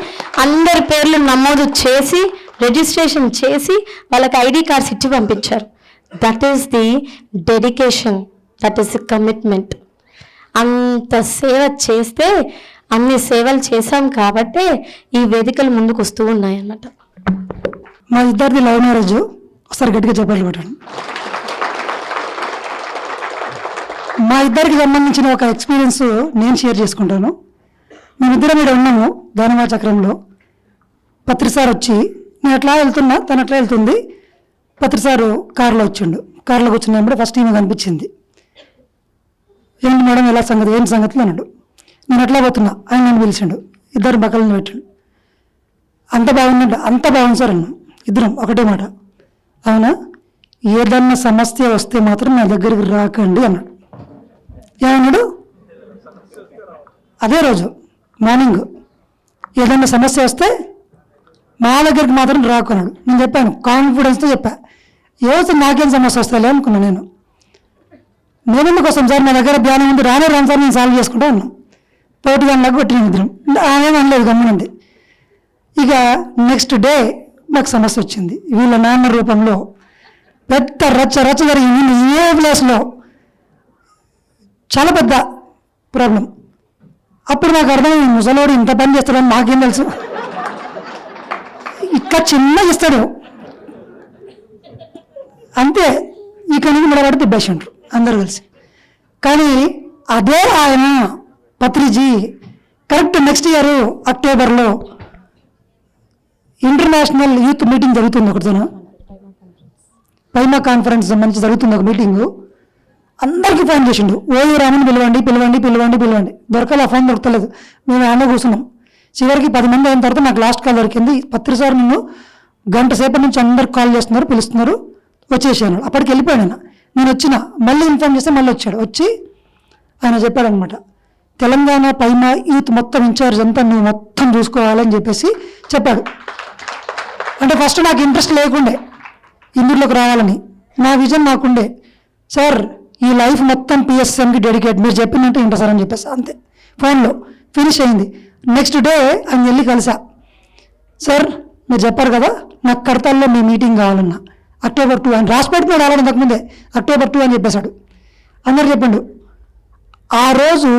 అందరి పేర్లు నమోదు చేసి రిజిస్ట్రేషన్ చేసి వాళ్ళకి ఐడి కార్డ్స్ ఇచ్చి పంపించారు. That is the dedication, that is the commitment. అంత సేవ చేస్తే అన్ని సేవలు చేశాం కాబట్టే ఈ వేదికలు ముందుకు వస్తూ ఉన్నాయన్నమాట. మా ఇద్దరిది లవ్ మ్యారేజ్, ఒకసారి గట్టిగా చెప్పాలి పెట్టండి. మా ఇద్దరికి సంబంధించిన ఒక ఎక్స్పీరియన్స్ నేను షేర్ చేసుకుంటాను. మేమిద్దరం ఇక్కడ ఉన్నాము దానమా చక్రంలో. పత్రిసార్ వచ్చి నేను ఎట్లా వెళ్తున్నా, తను ఎట్లా వెళ్తుంది, పత్రిసారు కారులో వచ్చిండు. కారులో కూర్చున్నప్పుడు ఫస్ట్ ఈమె కనిపించింది. ఏంటి మేడం ఎలా సంగతి, ఏంటి సంగతులు అన్నాడు. నేను ఎట్లా పోతున్నా, ఆయన నన్ను పిలిచిండు. ఇద్దరు బక్కలను పెట్టాడు. అంత బాగుందంట, అంత బాగుంది సార్ అన్నాం. ఇద్దరం ఒకటే మాట, అవునా, ఏదన్నా సమస్య వస్తే మాత్రం నా దగ్గరికి రాకండి అన్నాడు. ఏమన్నాడు? అదే రోజు మార్నింగ్ ఏదన్నా సమస్య వస్తే మా దగ్గరికి మాత్రం రాకున్నాడు. నేను చెప్పాను, కాన్ఫిడెన్స్తో చెప్పా. ఏవో నాకేం సమస్య వస్తాలే అనుకున్నాను. నేను కోసం సార్ నా దగ్గర ధ్యానం ఉంది, రాను సార్ నేను సాల్వ్ చేసుకుంటా ఉన్నాను. పోటీదానిలాగా కొట్టిన ఇద్దరం. ఆమె అనలేదు, గమ్మునుంది. ఇక నెక్స్ట్ డే నాకు సమస్య వచ్చింది. వీళ్ళ నాన్న రూపంలో పెద్ద రచ్చ జరిగింది. ఏ ప్లేస్లో చాలా పెద్ద ప్రాబ్లం. అప్పుడు నాకు అర్థమైంది, ముసలోడు ఇంత పని చేస్తాడని నాకేం తెలుసు. ఇక్కడ చిన్న ఇస్తాడు అంతే, ఇక్కడ నుంచి మన పడితే బెస్ట్ అందరూ కలిసి. కానీ అదే ఆయన పత్రిజీ కరెక్ట్ నెక్స్ట్ ఇయర్ అక్టోబర్లో ఇంటర్నేషనల్ యూత్ మీటింగ్ జరుగుతుంది. ఒకటితోన పైమా కాన్ఫరెన్స్ సంబంధించి జరుగుతుంది ఒక మీటింగు. అందరికీ ఫోన్ చేసిండు, ఓయూ రామని పిలవండి. దొరకాలి, ఆ ఫోన్ దొరకలేదు. మేము ఆమె కూర్చున్నాం. చివరికి 10 మంది అయిన తర్వాత నాకు లాస్ట్ కాల్ దొరికింది. పత్రిసార్ నిన్ను గంట సేపటి నుంచి అందరికి కాల్ చేస్తున్నారు, పిలుస్తున్నారు, వచ్చేసాను. అప్పటికి వెళ్ళిపోయాను ఆయన. నేను వచ్చిన మళ్ళీ ఇన్ఫార్మ్ చేస్తే మళ్ళీ వచ్చాడు. వచ్చి ఆయన చెప్పాడనమాట, తెలంగాణ పైమా యూత్ మొత్తం ఇన్ఛార్జ్ అంతా నువ్వు మొత్తం చూసుకోవాలని చెప్పేసి చెప్పాడు. అంటే ఫస్ట్ నాకు ఇంట్రెస్ట్ లేకుండే ఇందులోకి రావాలని, నా విజన్ నాకుండే. సార్ ఈ లైఫ్ మొత్తం పిఎస్ఎంకి డెడికేట్, మీరు చెప్పినట్టు ఇంటర్ సార్ అని చెప్పేసి అంతే. ఫోన్లో ఫినిష్ అయింది. నెక్స్ట్ డే ఆయన వెళ్ళి కలిసా. సార్ మీరు చెప్పారు కదా నాకు కడతాల్లో మీ మీటింగ్ కావాలన్నా, October 2 అని రాసి పెట్టుకున్నాడు. అలాగే ఇంతకుముందే October 2 అని చెప్పేశాడు. అందరు చెప్పండు. ఆ రోజు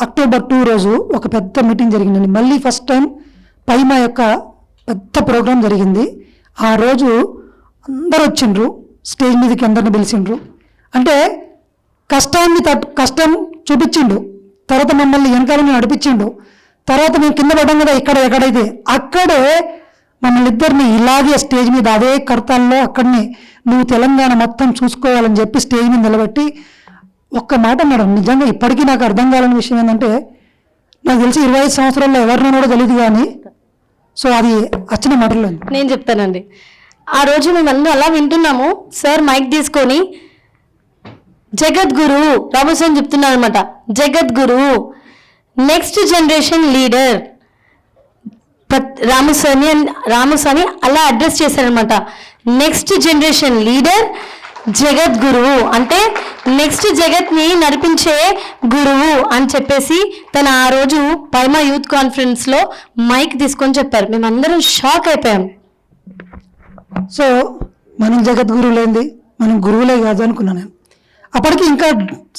October 2 రోజు ఒక పెద్ద మీటింగ్ జరిగిందండి. మళ్ళీ ఫస్ట్ టైం పైమా యొక్క పెద్ద ప్రోగ్రాం జరిగింది. ఆ రోజు అందరు వచ్చిండ్రు, స్టేజ్ మీదకి అందరిని పిలిచిండ్రు. అంటే కష్టం చూపించిండు, తర్వాత మమ్మల్ని వెనకాలని నడిపించిండు. తర్వాత మేము కింద పడ్డాం కదా ఎక్కడైతే అక్కడే మమ్మల్ని ఇద్దరిని ఇలాగే స్టేజ్ మీద అదే కర్తాల్లో అక్కడనే నువ్వు తెలంగాణ మొత్తం చూసుకోవాలని చెప్పి స్టేజ్ మీద నిలబెట్టి ఒక్క మాట మేడం, నిజంగా ఇప్పటికీ నాకు అర్థం కాలని విషయం ఏంటంటే, నాకు తెలిసి 25 సంవత్సరాల్లో ఎవరినో కూడా తెలియదు కానీ, సో అది వచ్చిన మాటల్లో నేను చెప్తానండి. ఆ రోజు మేమందరూ అలా వింటున్నాము. సార్ మైక్ తీసుకొని జగద్గురు రామస్వామి చెప్తున్నారు అనమాట. జగద్గురు నెక్స్ట్ జనరేషన్ లీడర్ రామస్వామి అలా అడ్రస్ చేశారనమాట. నెక్స్ట్ జనరేషన్ లీడర్ జగద్గురువు అంటే నెక్స్ట్ జగత్ని నడిపించే గురువు అని చెప్పేసి తను ఆ రోజు పైమా యూత్ కాన్ఫరెన్స్లో మైక్ తీసుకొని చెప్పారు. మేమందరం షాక్ అయిపోయాం. సో మనం జగద్గురువు లేనిది మనం గురువులే కాదు అనుకున్నాను నేను. అప్పటికి ఇంకా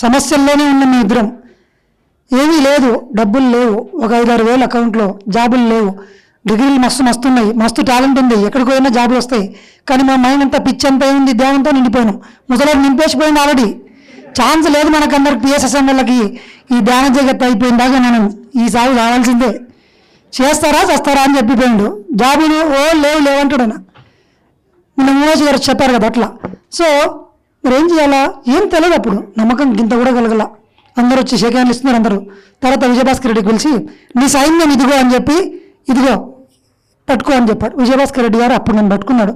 సమస్యల్లోనే ఉన్నాం మేము ఇద్దరం. ఏమీ లేదు, డబ్బులు లేవు, ఒక 5-6 వేలు అకౌంట్లో, జాబులు లేవు, డిగ్రీలు మస్తు ఉన్నాయి, మస్తు టాలెంట్ ఉంది, ఎక్కడికి పోయినా జాబులు వస్తాయి. కానీ మా మైండ్ అంతా పిచ్చి అంతా ఉంది, ధ్యానంతో నిండిపోయినాం. ముసలాడు నింపేసిపోయింది ఆల్రెడీ. ఛాన్స్ లేదు మనకందరికి, పిఎస్ఎస్ఎం వాళ్ళకి ఈ ధ్యాన జగత్ అయిపోయిందాక మనం ఈ సాగు కావాల్సిందే, చేస్తారా చేస్తారా అని చెప్పిపోయిండు. జాబులు లేవంటాడు ఆయన. మన మోజీ గారు చెప్పారు కదా అట్లా. సో మరి ఏం చేయాలా, ఏం తెలియదు అప్పుడు, నమ్మకం గింత కూడా కలగల. అందరూ వచ్చి షేకాన్లు ఇస్తున్నారు అందరూ. తర్వాత విజయభాస్కర్ రెడ్డికి పిలిచి నీ సైన్యం ఇదిగో అని చెప్పి, ఇదిగో పట్టుకో అని చెప్పాడు. విజయభాస్కర్ రెడ్డి గారు అప్పుడు నన్ను పట్టుకున్నాడు.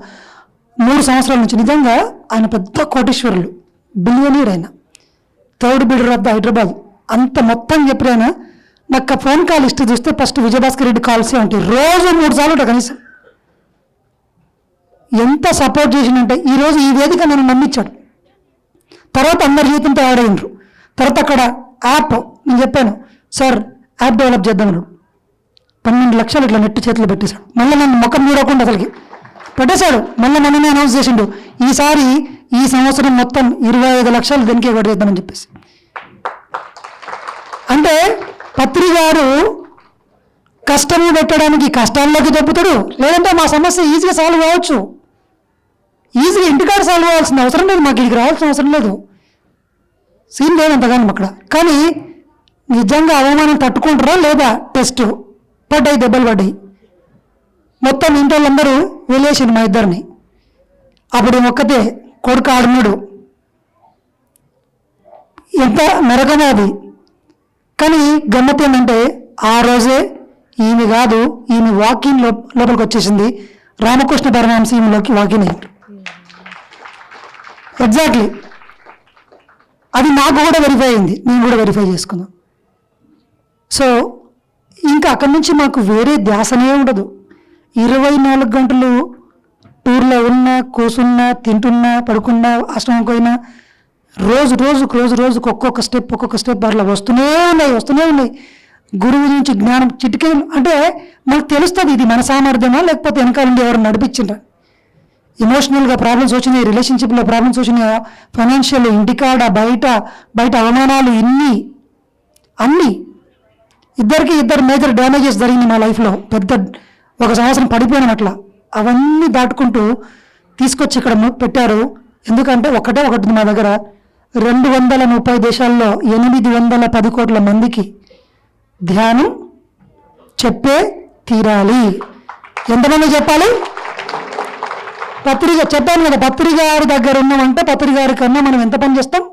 3 సంవత్సరాల నుంచి నిజంగా ఆయన పెద్ద కోటీశ్వరులు, బిలియనీర్ ఆయన, third builder of the Hyderabad. అంత మొత్తం చెప్పిన ఆయన నాకు ఫోన్ కాల్ లిస్ట్ చూస్తే ఫస్ట్ విజయభాస్కర్ రెడ్డి కాల్సే ఉంటాయి, రోజు 3 సార్లు ఉంటాయి కనీసం. ఎంత సపోర్ట్ చేసిందంటే ఈరోజు ఈ వేదిక నేను నమ్మించాడు. తర్వాత అందరి జీవితంతో యాడ్ అయినరు. తర్వాత అక్కడ యాప్ నేను చెప్పాను సార్ యాప్ డెవలప్ చేద్దామను, 12 లక్షలు ఇట్లా నెట్ చేతిలో పెట్టేశాడు. మళ్ళీ నన్ను ముఖం చూడకుండా అసలుకి పెట్టేశాడు. మళ్ళీ నన్ను అనౌన్స్ చేసిండు ఈసారి ఈ సంవత్సరం మొత్తం 25 లక్షలు దీనికే కొట్టేద్దామని చెప్పేసి. అంటే పత్రి గారు కష్టము పెట్టడానికి కష్టాల్లోకి దొబ్బుతాడు, లేదంటే మా సమస్య ఈజీగా సాల్వ్ కావచ్చు. ఈజీగా ఇంటికాడ సాల్వ్ అవ్వాల్సిన అవసరం లేదు, మాకు ఇక్కడికి రావాల్సిన అవసరం లేదు, సీన్ లేదంతగానం అక్కడ. కానీ నిజంగా అవమానం తట్టుకుంటారా లేదా టెస్ట్ పడ్డాయి, దెబ్బలు పడ్డాయి. మొత్తం ఇంటి వాళ్ళందరూ వెళ్ళేసింది మా ఇద్దరిని. అప్పుడు ఒక్కతే కొడుకు ఆడున్నాడు. ఎంత నరకమే అది. కానీ గమ్మత్ ఏంటంటే ఆ రోజే ఈమె కాదు, ఈమె వాకింగ్ లోపలికి వచ్చేసింది. రామకృష్ణ పరమహంస ఈమెలోకి వాకింగ్ అయ్యారు. ఎగ్జాక్ట్లీ అది నాకు కూడా వెరిఫై అయింది, నేను కూడా వెరిఫై చేసుకున్నాను. సో ఇంకా అక్కడి నుంచి మాకు వేరే ధ్యాసనే ఉండదు. 24 గంటలు టూర్లో ఉన్నా, కూసున్నా, తింటున్నా, పడుకున్నా, ఆశ్రమంకి పోయినా రోజుకు ఒక్కొక్క స్టెప్ అట్లా వస్తూనే ఉన్నాయి. గురువు నుంచి జ్ఞానం చిటికేలు. అంటే మనకు తెలుస్తుంది ఇది మన సామర్థ్యమా లేకపోతే వెనకాల నుండి ఎవరు నడిపించిండ్రా. ఎమోషనల్గా ప్రాబ్లమ్స్ వచ్చినాయి, రిలేషన్షిప్లో ప్రాబ్లమ్స్ వచ్చినాయి, ఫైనాన్షియల్, ఇంటికాడ బయట అవమానాలు, అన్నీ 2 మేజర్ డ్యామేజెస్ జరిగింది మా లైఫ్లో. పెద్ద 1 సంవత్సరం పడిపోయినాం అట్లా. అవన్నీ దాటుకుంటూ తీసుకొచ్చి ఇక్కడ పెట్టారు. ఎందుకంటే ఒకటి మా దగ్గర 230 దేశాల్లో 810 కోట్ల మందికి ధ్యానం చెప్పే తీరాలి. ఎంతమంది చెప్పాలి? పత్రిక చెప్పాను కదా, పత్రి గారి దగ్గర ఉన్నామంటే పత్రి గారి కన్నా మనం ఎంత పని చేస్తాం?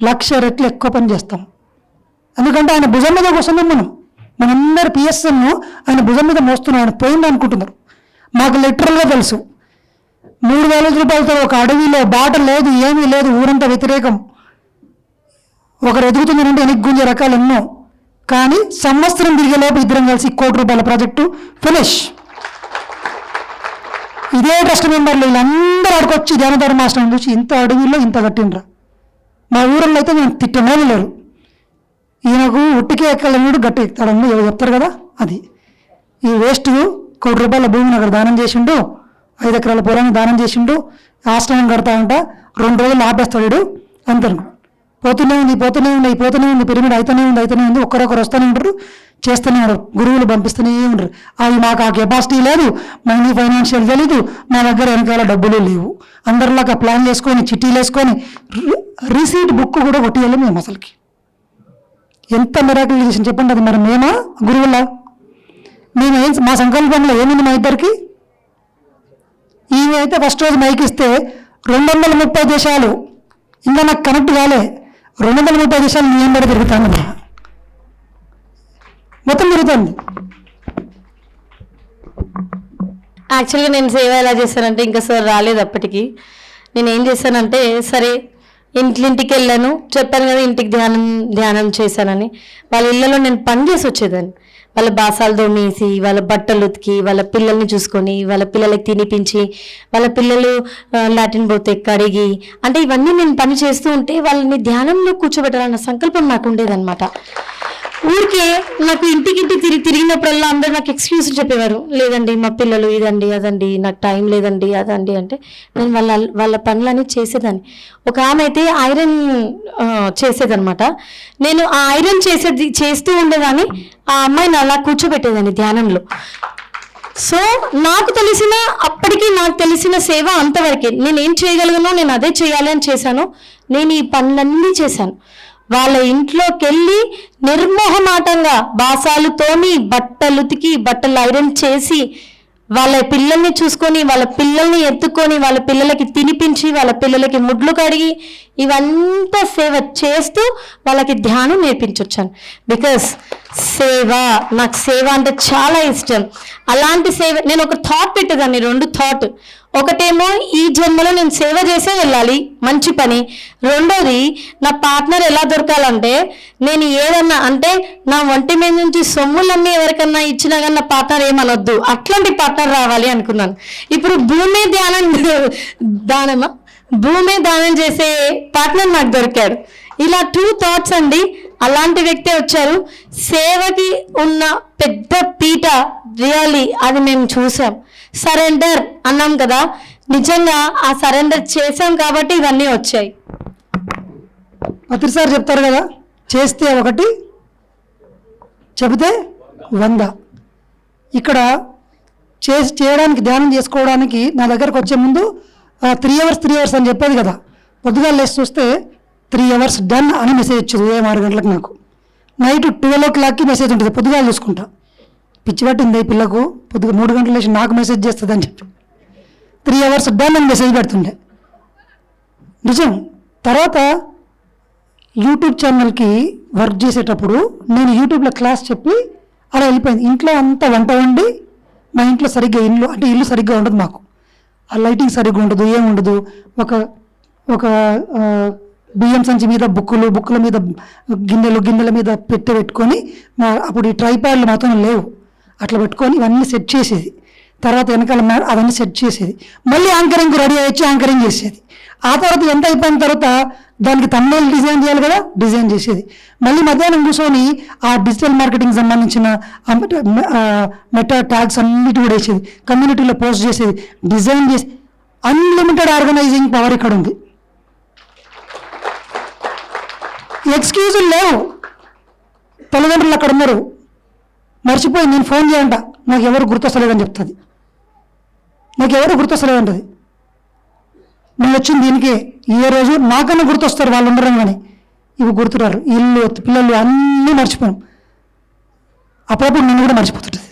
1,00,000 రెట్లు ఎక్కువ పని చేస్తాం. ఎందుకంటే ఆయన భుజం మీద కూర్చున్నాం. మనందరి పిఎస్ఎన్ను ఆయన భుజం మీద మోస్తున్నాం. ఆయన పోయింది అనుకుంటున్నారు. మాకు లిటరల్గా తెలుసు 3,000 రూపాయలతో ఒక అడవిలో బాట లేదు, ఏమీ లేదు, ఊరంతా వ్యతిరేకం. ఒకరు ఎదుగుతున్నారంటే వెనక్కి గుంజే రకాలు ఎన్నో. కానీ సంవత్సరం తిరిగేలోపు ఇద్దరం కలిసి 1 కోటి రూపాయల ప్రాజెక్టు ఫినిష్. ఇదే ట్రస్ట్ మెంబర్లు వీళ్ళందరూ అక్కడికొచ్చి ధ్యాన ధర్మాశ్రమం చూసి ఇంత అడవిలో ఇంత కట్టిండ్రా. మా ఊరిలో అయితే నేను తిట్టనే లేరు. ఈయనకు ఉట్టికే ఎక్కలేడు గట్టి ఎక్కుతాడని ఎవరు చెప్తారు కదా, అది. ఈ వేస్ట్ 1 కోటి రూపాయల భూమిని అక్కడ దానం చేసిండు, 5 ఎకరాల పొలాన్ని దానం చేసిండు, ఆశ్రమం కడతా అంట, 2 రోజులు ఆపేస్తాడు అంతే. పోతూనే ఉంది, పిరమిడ్ అయితేనే ఉంది. ఒక్కరొకరు వస్తూనే ఉంటారు, చేస్తూనే ఉంటారు, గురువులు పంపిస్తూనే ఉంటారు. అవి మాకు ఆ కెపాసిటీ లేదు, మనీ ఫైనాన్షియల్ తెలీదు, మా దగ్గర వెనకాల డబ్బులు లేవు. అందరిలాగా ప్లాన్ చేసుకొని చిట్టీలు వేసుకొని రిసీట్ బుక్ కూడా కొట్టియాలి మేము. అసలుకి ఎంత మిరాకిల్ చేసి చెప్పండి. అది మరి మేమా గురువులా? మా సంకల్పంలో ఏముంది మా ఇద్దరికి? ఈమె అయితే ఫస్ట్ రోజు మైక్ ఇస్తే 230 దేశాలు, ఇంకా నాకు కనెక్ట్ కాలే, 230 దేశాలు నీ ఏం పడి తిరుగుతాను, మొత్తం తిరుగుతుంది. యాక్చువల్గా నేను సేవ ఎలా చేశానంటే, ఇంకా సార్ రాలేదు అప్పటికి. నేను ఏం చేశానంటే, సరే ఇంటికి వెళ్ళాను, చెప్పాను కదా ఇంటికి ధ్యానం చేశానని. వాళ్ళ ఇళ్ళలో నేను పని చేసి వచ్చేదాన్ని. వాళ్ళ బాసాలు దొమ్మేసి, వాళ్ళ బట్టలు ఉతికి, వాళ్ళ పిల్లల్ని చూసుకొని, వాళ్ళ పిల్లలకి తినిపించి, వాళ్ళ పిల్లలు లాటిన్ పోతే కడిగి, అంటే ఇవన్నీ నేను పని చేస్తూ ఉంటే వాళ్ళని ధ్యానంలో కూర్చోబెట్టాలన్న సంకల్పం నాకు ఉండేదన్నమాట. ఊరికే నాకు ఇంటికి తిరిగినప్పుడల్లా అందరూ నాకు ఎక్స్క్యూజ్ చెప్పేవారు, లేదండి మా పిల్లలు ఇదండి అదండి, నాకు టైం లేదండి అదండి అంటే. నేను వాళ్ళ పనులని చేసేదాన్ని. ఒక ఆమె అయితే ఐరన్ చేసేదనమాట. నేను ఆ ఐరన్ చేస్తూ ఉండేదాన్ని, ఆ అమ్మాయిని అలా కూర్చోబెట్టేదాన్ని ధ్యానంలో. సో అప్పటికి నాకు తెలిసిన సేవ అంతవరకే. నేను ఏం చేయగలిగానో నేను అదే చేయాలి అని చేశాను. నేను ఈ పనులన్నీ చేశాను. వాళ్ళ ఇంట్లోకి వెళ్ళి నిర్మోహమాటంగా బాసాలు తోమి, బట్టలు ఉతికి, బట్టలు ఐరన్ చేసి, వాళ్ళ పిల్లల్ని చూసుకొని, వాళ్ళ పిల్లల్ని ఎత్తుకొని, వాళ్ళ పిల్లలకి తినిపించి, వాళ్ళ పిల్లలకి ముడ్లు కడిగి, ఇవంతా సేవ చేస్తూ వాళ్ళకి ధ్యానం నేర్పించొచ్చాను. బికాస్ నాకు సేవ అంటే చాలా ఇష్టం. అలాంటి సేవ నేను ఒక థాట్ పెట్టేదాన్ని, 2 థాట్. ఒకటేమో ఈ జన్మలో నేను సేవ చేసే వెళ్ళాలి, మంచి పని. రెండోది నా పార్ట్నర్ ఎలా దొరకాలంటే నేను ఏదన్నా అంటే నా ఒంటి మీద నుంచి సొమ్ములన్నీ ఎవరికన్నా ఇచ్చినా కానీ నా పార్ట్నర్ ఏమనొద్దు, అట్లాంటి పార్ట్నర్ రావాలి అనుకున్నాను. ఇప్పుడు భూమి దానం చేసే పార్ట్నర్ నాకు దొరికాడు. ఇలా 2 థాట్స్ అండి. అలాంటి వ్యక్తే వచ్చారు. సేవకి ఉన్న పెద్ద పీట రియల్లీ అది మేము చూసాం. సరెండర్ అన్నాం కదా, నిజంగా ఆ సరెండర్ చేసాం కాబట్టి ఇవన్నీ వచ్చాయి. ప్రతిసారి చెప్తారు కదా, చేస్తే ఒకటి చెబితే 100. ఇక్కడ చేయడానికి ధ్యానం చేసుకోవడానికి నా దగ్గరకు వచ్చే ముందు 3 అవర్స్ అని చెప్పేది కదా. పొద్దుగా లేచి చూస్తే 3 అవర్స్ డన్ అని మెసేజ్ వచ్చేది ఉదయం 6 గంటలకు. నాకు నైట్ 12 o'clockకి మెసేజ్ ఉంటుంది. పొద్దుగా చూసుకుంటా, పిచ్చి పట్టింది పిల్లకు, పొద్దుగా 3 గంటలు లేచి నాకు మెసేజ్ చేస్తుంది అని చెప్పి 3 అవర్స్ డన్ అని మెసేజ్ పెడుతుండే. నిజం. తర్వాత యూట్యూబ్ ఛానల్కి వర్క్ చేసేటప్పుడు నేను యూట్యూబ్లో క్లాస్ చెప్పి అలా వెళ్ళిపోయింది. ఇంట్లో అంతా వంట వండి, మా ఇంట్లో సరిగ్గా ఇల్లు సరిగ్గా ఉండదు మాకు. ఆ లైటింగ్ సరిగ్గా ఉండదు, ఏముండదు. ఒక బియ్యం సంచి మీద బుక్కుల మీద గిన్నెల మీద పెట్టుకొని అప్పుడు ఈ ట్రైపాడ్లు మాత్రం లేవు, అట్లా పెట్టుకొని ఇవన్నీ సెట్ చేసేది. తర్వాత వెనకాల అవన్నీ సెట్ చేసేది. మళ్ళీ యాంకరింగ్ రెడీ అయ్యి యాంకరింగ్ చేసేది. ఆ తర్వాత ఎంత అయిపోయిన తర్వాత దానికి తమ్నెయిల్ డిజైన్ చేయాలి కదా, డిజైన్ చేసేది. మళ్ళీ మధ్యాహ్నం కూర్చొని ఆ డిజిటల్ మార్కెటింగ్ సంబంధించిన మెటా ట్యాగ్స్ అన్నిటి కూడా వేసేది, కమ్యూనిటీలో పోస్ట్ చేసేది, డిజైన్ చేసి అన్లిమిటెడ్ ఆర్గనైజింగ్ పవర్ ఇక్కడ ఉంది. ఎక్స్క్యూజులు లేవు. తల్లిదండ్రులు అక్కడ ఉన్నారు, మర్చిపోయి నేను ఫోన్ చేయంట, నాకు ఎవరు గుర్తొస్తలేదని చెప్తుంది. నాకు ఎవరు గుర్తొస్తలేదంటది. నేను వచ్చింది దీనికే. ఏ రోజు నాకన్నా గుర్తొస్తారు, వాళ్ళు ఉండరు కానీ ఇవి గుర్తురారు. ఇల్లు పిల్లలు అన్నీ మర్చిపోయాం. అప్పుడప్పుడు నేను కూడా మర్చిపోతుంటుంది.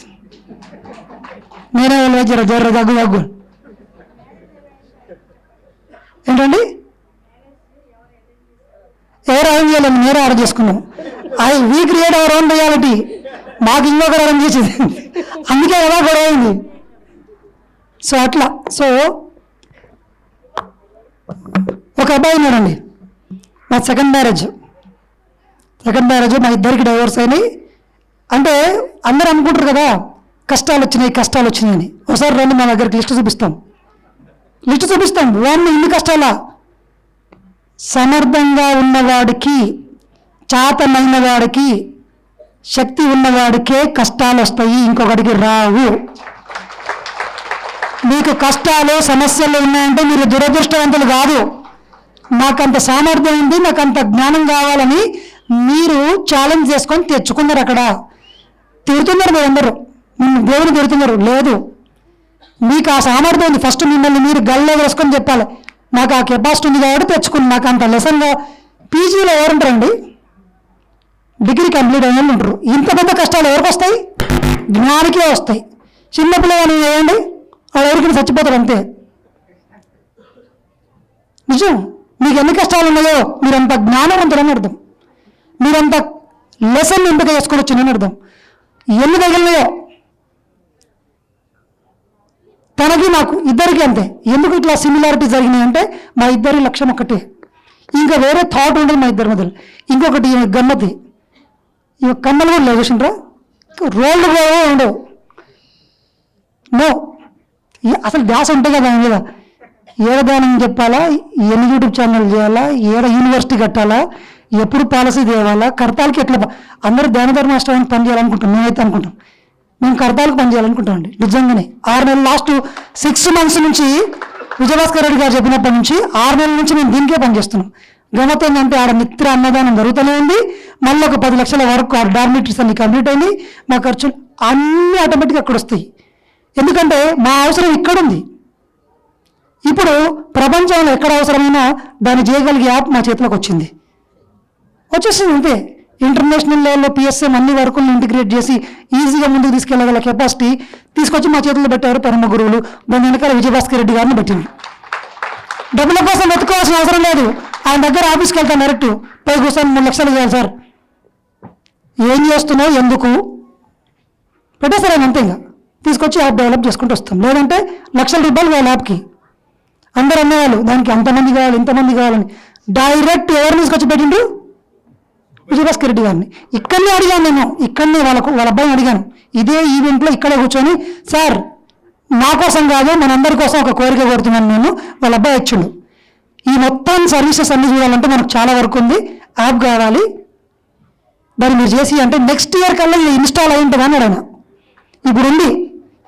నేనే జర్ర దగ్గు ఏంటండి, ఎవరు అరేంజ్ చేయాలి, నేనే అరేంజ్ చేసుకున్నాను. We create our own reality. మాకు ఇంకొకరు అరేంజ్ చేసేది, అందుకే ఎలా గొడవ అయింది. సో అట్లా. సో ఒక అబ్బాయి ఉన్నాడండి, మా సెకండ్ మ్యారేజ్. మా ఇద్దరికి డైవర్స్ అయినాయి. అంటే అందరూ అనుకుంటారు కదా కష్టాలు వచ్చినాయి అని. ఒకసారి రండి మా దగ్గరికి, లిస్ట్ చూపిస్తాం. వాడిని ఇన్ని కష్టాలా? సమర్థంగా ఉన్నవాడికి, చాతనైన వాడికి, శక్తి ఉన్నవాడికే కష్టాలు వస్తాయి, ఇంకొకటికి రావు. మీకు కష్టాలు సమస్యలు ఉన్నాయంటే మీరు దురదృష్టవంతులు కాదు. నాకంత సామర్థ్యం ఉంది, నాకంత జ్ఞానం కావాలని మీరు ఛాలెంజ్ చేసుకొని తెచ్చుకున్నారు. అక్కడ తిడుతున్నారు మీరందరూ, దేవుడు తిడుతున్నారు. లేదు, మీకు ఆ సామర్థ్యం ఉంది. ఫస్ట్ మిమ్మల్ని మీరు గల్లో వేసుకొని చెప్పాలి, నాకు ఆ కెపాసిటీ ఉంది కాబట్టి తెచ్చుకుని. నాకు అంత లెసన్గా పీజీలో ఎవరుంటారండి, డిగ్రీ కంప్లీట్ అయిన వాళ్ళు ఉంటారు. ఇంత పెద్ద కష్టాలు ఎవరికి వస్తాయి? జ్ఞానికే వస్తాయి. చిన్నపిల్లలు వేయండి, వాళ్ళు ఎవరికి చచ్చిపోతారు అంతే. నిజం. మీకు ఎన్ని కష్టాలు ఉన్నాయో మీరంత జ్ఞానవంతులని అర్థం, మీరంత లెసన్ ఎంపిక చేసుకొని వచ్చిందని అర్థం. ఎన్ని తగిలినాయో తనకి నాకు ఇద్దరికి అంతే. ఎందుకు ఇట్లా సిమిలారిటీ జరిగినాయి అంటే మా ఇద్దరి లక్ష్యం ఒకటే, ఇంకా వేరే థాట్ ఉండదు మా ఇద్దరి మధ్యలో. ఇంకొకటి గమ్మతి, ఇవి కమ్మలు కూడా లేవు చూసిండ్రా, రోల్డ్ కూడా ఉండవు. నో, అసలు ధ్యాస ఉంటుంది కదా దాని మీద. ఏడ దానం చెప్పాలా, ఎన్ని యూట్యూబ్ ఛానల్ చేయాలా, ఏడ యూనివర్సిటీ కట్టాలా, ఎప్పుడు పాలసీ తేవాలా, కర్తాలకి ఎట్లా. అందరూ ధ్యాన ధర్మాష్టమానికి పని చేయాలనుకుంటాం, మేమైతే అనుకుంటాం. మేము కర్తాలకు పని చేయాలనుకుంటామండి నిజంగానే. 6 నెలలు, లాస్ట్ 6 months నుంచి విజయభాస్కర్ రెడ్డి గారు చెప్పినప్పటి నుంచి 6 నెలల నుంచి మేము దీనికే పనిచేస్తున్నాం. గమతం ఏంటంటే ఆడ మిత్ర అన్నదానం జరుగుతూనే ఉంది. మళ్ళీ ఒక 10 లక్షల వరకు ఆ డార్మిటరీస్ అన్ని కంప్లీట్ అయింది. మా ఖర్చులు అన్నీ ఆటోమేటిక్గా అక్కడ వస్తాయి. ఎందుకంటే మా అవసరం ఇక్కడుంది. ఇప్పుడు ప్రపంచంలో ఎక్కడ అవసరమైనా దాన్ని చేయగలిగే యాప్ మా చేతిలోకి వచ్చేసింది అంతే. ఇంటర్నేషనల్ లెవెల్లో పిఎస్ఎం అన్ని వర్కులను ఇంటిగ్రేట్ చేసి ఈజీగా ముందుకు తీసుకెళ్ళగల కెపాసిటీ తీసుకొచ్చి మా చేతుల్లో పెట్టారు పరమ గురువులు. దాని వెనకాల విజయభాస్కర్ రెడ్డి గారిని పెట్టింది. డబ్బుల కోసం వెతుకోవాల్సిన అవసరం లేదు. ఆయన దగ్గర ఆఫీస్కి వెళ్తాను డైరెక్ట్, పై కూర్చొని 3 లక్షలు చేయాలి సార్, ఏం చేస్తున్నావు, ఎందుకు పెట్టేశారు ఆయన అంతే. ఇంకా తీసుకొచ్చి యాప్ డెవలప్ చేసుకుంటూ వస్తాం. లేదంటే లక్షల రూపాయలు వాళ్ళ యాప్కి. అందరూ అమ్మేవాళ్ళు దానికి అంతమంది కావాలి ఇంతమంది కావాలని. డైరెక్ట్ ఎవరు తీసుకొచ్చి పెట్టిండు? విజయభాస్కర్ రెడ్డి గారిని. ఇక్కడనే అడిగాను నేను, ఇక్కడనే వాళ్ళ అబ్బాయిని అడిగాను, ఇదే ఈవెంట్లో ఇక్కడే కూర్చొని, సార్ నా కోసం కాదు మనందరి కోసం ఒక కోరిక కోరుతున్నాను నేను. వాళ్ళ అబ్బాయి ఇచ్చిండు. ఈ మొత్తం సర్వీసెస్ అన్ని చూడాలంటే మనకు చాలా వర్క్ ఉంది, యాప్ కావాలి, దాన్ని మీరు చేసి అంటే నెక్స్ట్ ఇయర్ కల్లా ఇది ఇన్స్టాల్ అయి ఉంటుంది అన్నాడు ఆయన. ఇప్పుడు ఉంది,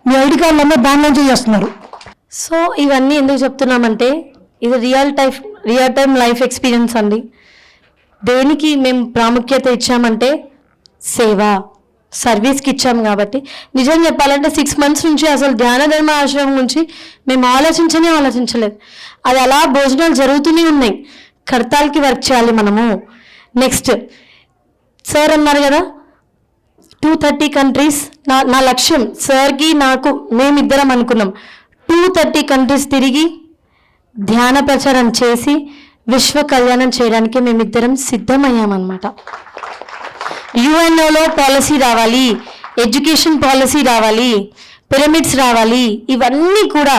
మీ ఐడి కార్డులు అందరూ దానిలోంచి చేస్తున్నారు. సో ఇవన్నీ ఎందుకు చెప్తున్నామంటే ఇది రియల్ టైం లైఫ్ ఎక్స్పీరియన్స్ అండి. దేనికి మేము ప్రాముఖ్యత ఇచ్చామంటే సేవ, సర్వీస్కి ఇచ్చాం కాబట్టి. నిజం చెప్పాలంటే 6 months నుంచి అసలు ధ్యాన ధర్మ ఆశ్రమం నుంచి మేము ఆలోచించలేదు. అది అలా భోజనాలు జరుగుతూనే ఉన్నాయి. కర్తాలకి వర్క్ చేయాలి మనము. నెక్స్ట్ సార్ అన్నారు కదా 230 countries నా లక్ష్యం. సార్కి నాకు మేమిద్దరం అనుకున్నాం 230 countries తిరిగి ధ్యాన ప్రచారం చేసి విశ్వ కళ్యాణం చేయడానికి మేమిద్దరం సిద్ధమయ్యామన్నమాట. యుఎన్ఓలో పాలసీ రావాలి, ఎడ్యుకేషన్ పాలసీ రావాలి, పిరమిడ్స్ రావాలి. ఇవన్నీ కూడా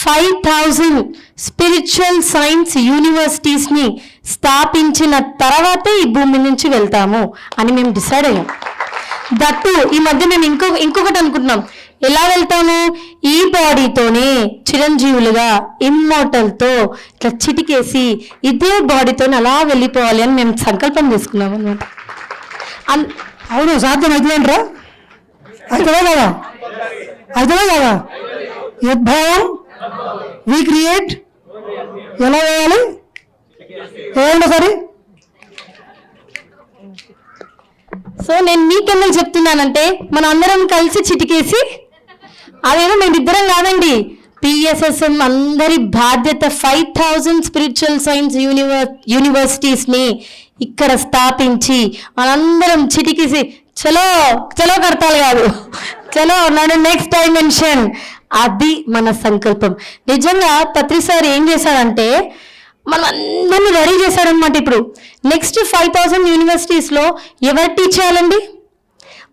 5000 స్పిరిచువల్ సైన్స్ యూనివర్సిటీస్ని స్థాపించిన తర్వాతే ఈ భూమి నుంచి వెళ్తాము అని మేము డిసైడ్ అయ్యాం. దట్టు ఈ మధ్య మేము ఇంకొకటి అనుకుంటున్నాం, ఎలా వెళ్తాము? ఈ బాడీతోనే చిరంజీవులుగా ఇమ్మోర్టల్తో ఇట్లా చిటికేసి ఇదే బాడీతోనే అలా వెళ్ళిపోవాలి అని మేము సంకల్పం చేసుకున్నాం అన్నమాట. అవును, సాధ్యం అవుతుందంటారా? అవుతుందా కదా? అవుతుందా కదా? యద్భావం వి క్రియేట్. ఎలా వేయాలి? ఏమండి సరే. సో నేను మీకెందుకు చెప్తున్నానంటే మన అందరం కలిసి చిటికేసి, అదేదో మేమిద్దరం కాదండి, పిఎస్ఎస్ఎం అందరి బాధ్యత 5000 స్పిరిచువల్ సైన్స్ యూనివర్సిటీస్ని ఇక్కడ స్థాపించి మనందరం చిటికేసి చలో కడతాలు కాదు, చలో నన్ను నెక్స్ట్ డైమెన్షన్. అది మన సంకల్పం. నిజంగా పత్రి సార్ ఏం చేశారంటే మనం అందరినీ రెడీ చేశారనమాట. ఇప్పుడు నెక్స్ట్ 5000 యూనివర్సిటీస్లో ఎవరు టీచ్ చేయాలండి?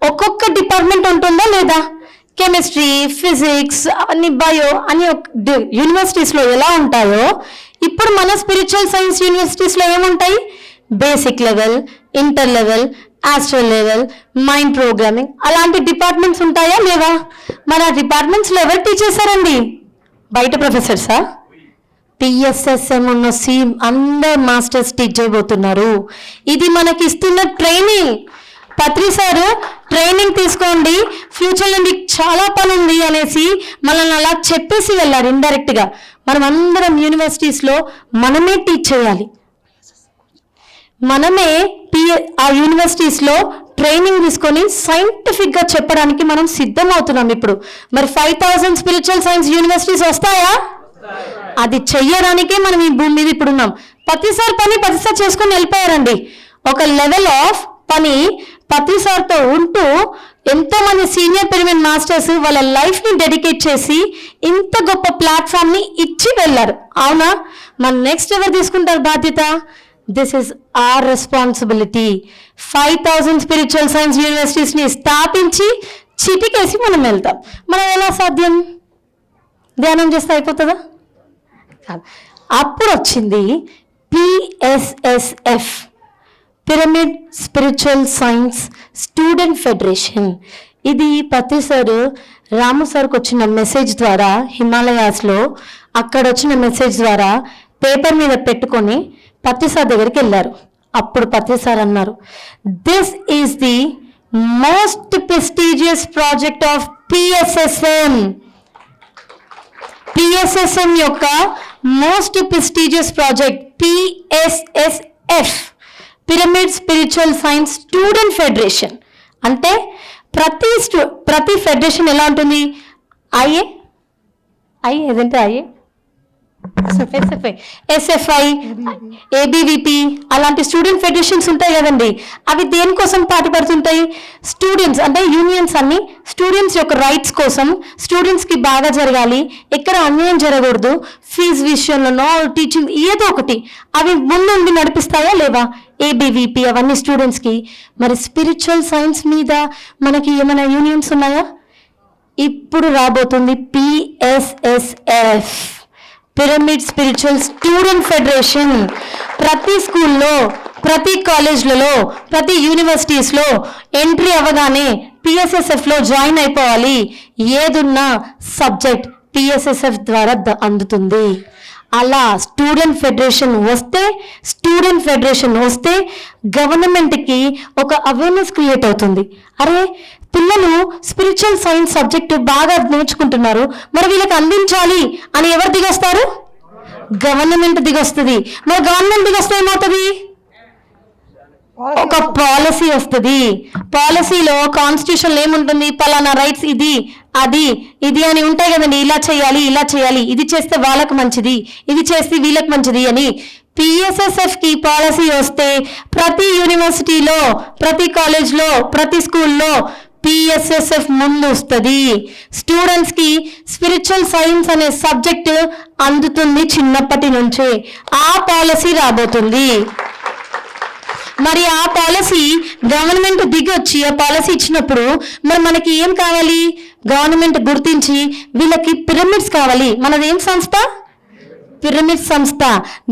ఒక్కొక్క డిపార్ట్మెంట్ ఉంటుందా లేదా? కెమిస్ట్రీ, ఫిజిక్స్, అవన్నీ బయో అని యూనివర్సిటీస్లో ఎలా ఉంటాయో ఇప్పుడు మన స్పిరిచువల్ సైన్స్ యూనివర్సిటీస్లో ఏముంటాయి? Basic level, inter level, astral level, mind programming, అలాంటి డిపార్ట్మెంట్స్ ఉంటాయా లేవా? మన డిపార్ట్మెంట్స్లో ఎవరు టీచ్ చేశారండి? బయట ప్రొఫెసర్సా? పిఎస్ఎస్ఎం ఉన్న అందరు మాస్టర్స్ టీచ్ చేయబోతున్నారు. ఇది మనకి ఇస్తున్న ట్రైనింగ్. పత్రి సారు ట్రైనింగ్ తీసుకోండి, ఫ్యూచర్లో మీకు చాలా పని ఉంది అనేసి మనల్ని అలా చెప్పేసి వెళ్ళారు ఇండైరెక్ట్గా. మనం అందరం యూనివర్సిటీస్లో మనమే టీచ్ చేయాలి, మనమే ఆ యూనివర్సిటీస్లో ట్రైనింగ్ తీసుకొని సైంటిఫిక్గా చెప్పడానికి మనం సిద్ధమవుతున్నాం ఇప్పుడు. మరి 5000 స్పిరిచువల్ సైన్స్ యూనివర్సిటీస్ వస్తాయా? అది చెయ్యడానికే మనం ఈ భూమి మీద ఇప్పుడు ఉన్నాం. ప్రతిసారి చేసుకొని వెళ్ళిపోయారండి. ఒక లెవెల్ ఆఫ్ పని ప్రతిసారితో ఉంటూ ఎంతోమంది సీనియర్ పిరమిడ్ మాస్టర్స్ వాళ్ళ లైఫ్ని డెడికేట్ చేసి ఇంత గొప్ప ప్లాట్ఫామ్ని ఇచ్చి వెళ్ళారు. అవునా? మన నెక్స్ట్ ఎవరు తీసుకుంటారు బాధ్యత? This is our responsibility. 5000 spiritual science యూనివర్సిటీస్ని స్థాపించి చిటికేసి మనం వెళ్తాం. మనం ఎలా సాధ్యం? ధ్యానం చేస్తే అయిపోతుందా? అప్పుడు వచ్చింది PSSF, pyramid spiritual science student federation. ఇది పత్రి సార్ రాము సార్కి వచ్చిన మెసేజ్ ద్వారా, హిమాలయాస్లో అక్కడ వచ్చిన మెసేజ్ ద్వారా పేపర్ మీద పెట్టుకొని పత్రి సార్ దగ్గరికి వెళ్ళారు. అప్పుడు పత్రి సార్ అన్నారు, this is the most prestigious project of PSSM. PSSM యొక్క most prestigious project PSSF, pyramid spiritual science student federation. అంటే ప్రతి ఫెడరేషన్ ఎలా ఉంటుంది? ఏదంటే ఎస్ఎఫ్ఐ, ఏబీవీపీ అలాంటి స్టూడెంట్ ఫెడరేషన్స్ ఉంటాయి కదండి. అవి దేనికోసం పాటుపడుతుంటాయి? స్టూడెంట్స్ అంటే యూనియన్స్ అన్ని స్టూడెంట్స్ యొక్క రైట్స్ కోసం, స్టూడెంట్స్కి బాగా జరగాలి, ఎక్కడ అన్యాయం జరగకూడదు, ఫీజు విషయంలోనో టీచింగ్ ఏదో ఒకటి అవి ముందుండి నడిపిస్తాయా లేవా? ఏబీవీపీ అవన్నీ స్టూడెంట్స్కి. మరి స్పిరిచువల్ సైన్స్ మీద మనకి ఏమైనా యూనియన్స్ ఉన్నాయా? ఇప్పుడు రాబోతుంది పిఎస్ఎస్ఎఫ్, పిరమిడ్ స్పిరిచువల్ స్టూడెంట్ ఫెడరేషన్. ప్రతి స్కూల్లో, ప్రతి కాలేజ్లలో, ప్రతి యూనివర్సిటీస్లో ఎంట్రీ అవ్వగానే పిఎస్ఎస్ఎఫ్లో జాయిన్ అయిపోవాలి. ఏదున్నా సబ్జెక్ట్ పిఎస్ఎస్ఎఫ్ ద్వారా అందుతుంది. అలా స్టూడెంట్ ఫెడరేషన్ వస్తే గవర్నమెంట్కి ఒక అవేర్నెస్ క్రియేట్ అవుతుంది. అరే, పిల్లలు స్పిరిచువల్ సైన్స్ సబ్జెక్టు బాగా నేర్చుకుంటున్నారు, మరి వీళ్ళకి అందించాలి అని ఎవరు దిగొస్తారు? గవర్నమెంట్ దిగొస్తుంది. మరి గవర్నమెంట్ దిగొస్తే ఏమవుతుంది? ఒక పాలసీ వస్తుంది. పాలసీలో కాన్స్టిట్యూషన్లో ఏముంటుంది? పలానా రైట్స్ ఇది, అది, ఇది అని ఉంటాయి కదండి. ఇలా చేయాలి, ఇది చేస్తే వాళ్ళకి మంచిది, ఇది చేస్తే వీళ్ళకి మంచిది అని. పిఎస్ఎస్ఎఫ్కి పాలసీ వస్తే ప్రతి యూనివర్సిటీలో, ప్రతి కాలేజ్లో, ప్రతి స్కూల్లో పిఎస్ఎస్ఎఫ్ ముందు వస్తుంది. స్టూడెంట్స్కి స్పిరిచువల్ సైన్స్ అనే సబ్జెక్ట్ అందుతుంది చిన్నప్పటి నుంచే. ఆ పాలసీ రాబోతుంది. మరి ఆ పాలసీ గవర్నమెంట్ దిగొచ్చి ఆ పాలసీ ఇచ్చినప్పుడు మరి మనకి ఏం కావాలి? గవర్నమెంట్ గుర్తించి వీళ్ళకి పిరమిడ్స్ కావాలి. మనదేం సంస్థ? పిరమిడ్ సంస్థ.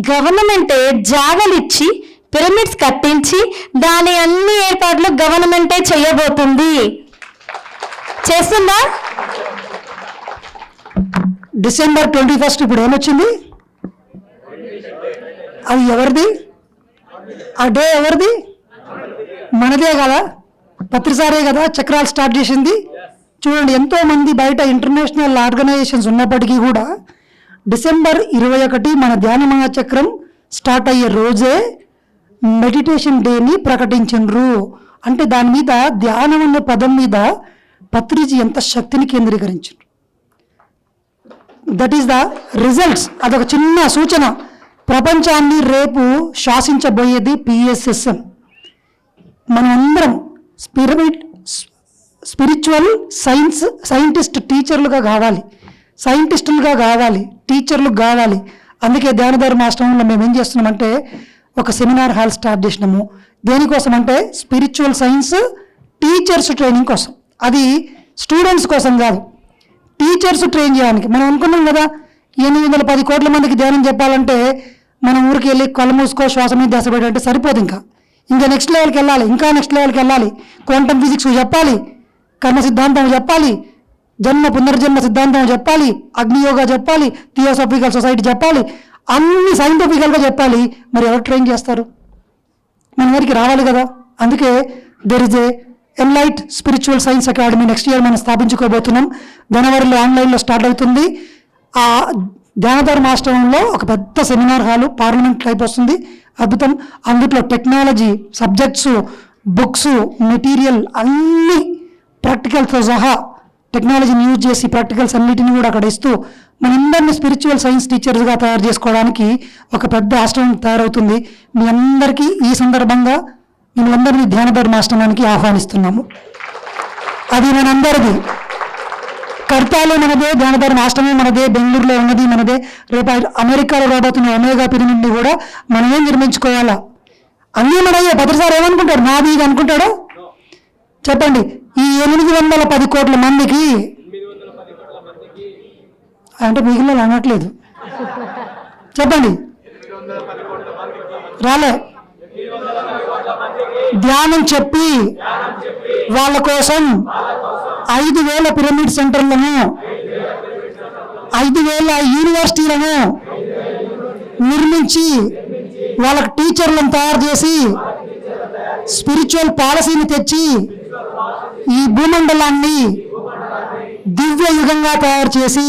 గవర్నమెంటే జాగాలు ఇచ్చి పిరమిడ్స్ కట్టించి దాని అన్ని ఏర్పాట్లు గవర్నమెంటే చేయబోతుంది. చేస్తుందా? December 21 ఇప్పుడు ఏమొచ్చింది? అది ఎవరిది? ఆ డే ఎవరిది? మనదే కదా, పత్రిసారే కదా చక్రాలు స్టార్ట్ చేసింది. చూడండి, ఎంతోమంది బయట ఇంటర్నేషనల్ ఆర్గనైజేషన్స్ ఉన్నప్పటికీ కూడా December 21 మన ధ్యాన మహాచక్రం స్టార్ట్ అయ్యే రోజే మెడిటేషన్ డేని ప్రకటించండ్రు. అంటే దాని మీద, ధ్యానం అనే పదం మీద పత్రిజీ ఎంత శక్తిని కేంద్రీకరించారు. That is the results. అదొక చిన్న సూచన. ప్రపంచాన్ని రేపు శాసించబోయేది పిఎస్ఎస్ఎం. మనమందరం స్పిరిచువల్ సైంటిస్ట్ టీచర్లుగా కావాలి, సైంటిస్టులుగా కావాలి, టీచర్లు కావాలి. అందుకే ధ్యానధర్మ ఆశ్రమంలో మేము ఏం చేస్తున్నామంటే ఒక సెమినార్ హాల్ స్టార్ట్ చేసినాము. దేనికోసం అంటే స్పిరిచువల్ సైన్స్ టీచర్స్ ట్రైనింగ్ కోసం. అది స్టూడెంట్స్ కోసం కాదు, టీచర్స్ ట్రైన్ చేయడానికి. మనం అనుకున్నాం కదా 810 కోట్ల మందికి ధ్యానం చెప్పాలంటే మనం ఊరికి వెళ్ళి కళ్ళు మూసుకో శ్వాస మీద ధ్యాస పెట్టాలంటే సరిపోదు. ఇంకా నెక్స్ట్ లెవెల్కి వెళ్ళాలి, ఇంకా నెక్స్ట్ లెవెల్కి వెళ్ళాలి. క్వాంటమ్ ఫిజిక్స్ చెప్పాలి, కర్మ సిద్ధాంతం చెప్పాలి, జన్మ పునర్జన్మ సిద్ధాంతం చెప్పాలి, అగ్నియోగా చెప్పాలి, థియోసాఫికల్ సొసైటీ చెప్పాలి, అన్ని సైంటిఫికల్గా చెప్పాలి. మరి ఎవరు ట్రైన్ చేస్తారు? మన దగ్గరికి రావాలి కదా. అందుకే there is a ఎన్లైట్ spiritual science academy next year మనం స్థాపించుకోబోతున్నాం. జనవరిలో ఆన్లైన్లో స్టార్ట్ అవుతుంది. ఆ ధ్యానధర్మ ఆశ్రమంలో ఒక పెద్ద సెమినార్ హాలు పార్లమెంట్ టైప్ వస్తుంది. అద్భుతం. అందులో టెక్నాలజీ సబ్జెక్ట్స్, బుక్స్, మెటీరియల్ అన్నీ ప్రాక్టికల్తో సహా టెక్నాలజీని యూజ్ చేసి ప్రాక్టికల్స్ అన్నిటిని కూడా అక్కడ ఇస్తూ మనందరినీ స్పిరిచువల్ సైన్స్ టీచర్స్గా తయారు చేసుకోవడానికి ఒక పెద్ద ఆశ్రమం తయారవుతుంది. మీ అందరికీ ఈ సందర్భంగా మిమ్మల్ందరినీ ధ్యానధర్మ ఆశ్రమానికి ఆహ్వానిస్తున్నాము. అది మనందరిది. కర్తాలో మనదే, ధ్యానధర్మ ఆశ్రమం మనదే, బెంగళూరులో ఉన్నది మనదే. రేపు అమెరికాలో రాబోతున్న ఒమేగా పిరమిడ్ని కూడా మనమే నిర్మించుకోవాలా. అన్నీ మనయ్యే. భద్రసారి ఏమనుకుంటాడు? నాది ఇది అనుకుంటాడు? చెప్పండి. ఈ 810 కోట్ల మందికి అంటే మిగిలిన అనట్లేదు, చెప్పండి. రాలే. ధ్యానం చెప్పి వాళ్ళ కోసం 5,000 పిరమిడ్ సెంటర్లను, 5,000 యూనివర్సిటీలను నిర్మించి వాళ్ళకి టీచర్లను తయారు చేసి స్పిరిచువల్ పాలసీని తెచ్చి ఈ భూమండలాన్ని దివ్య యుగంగా తయారు చేసి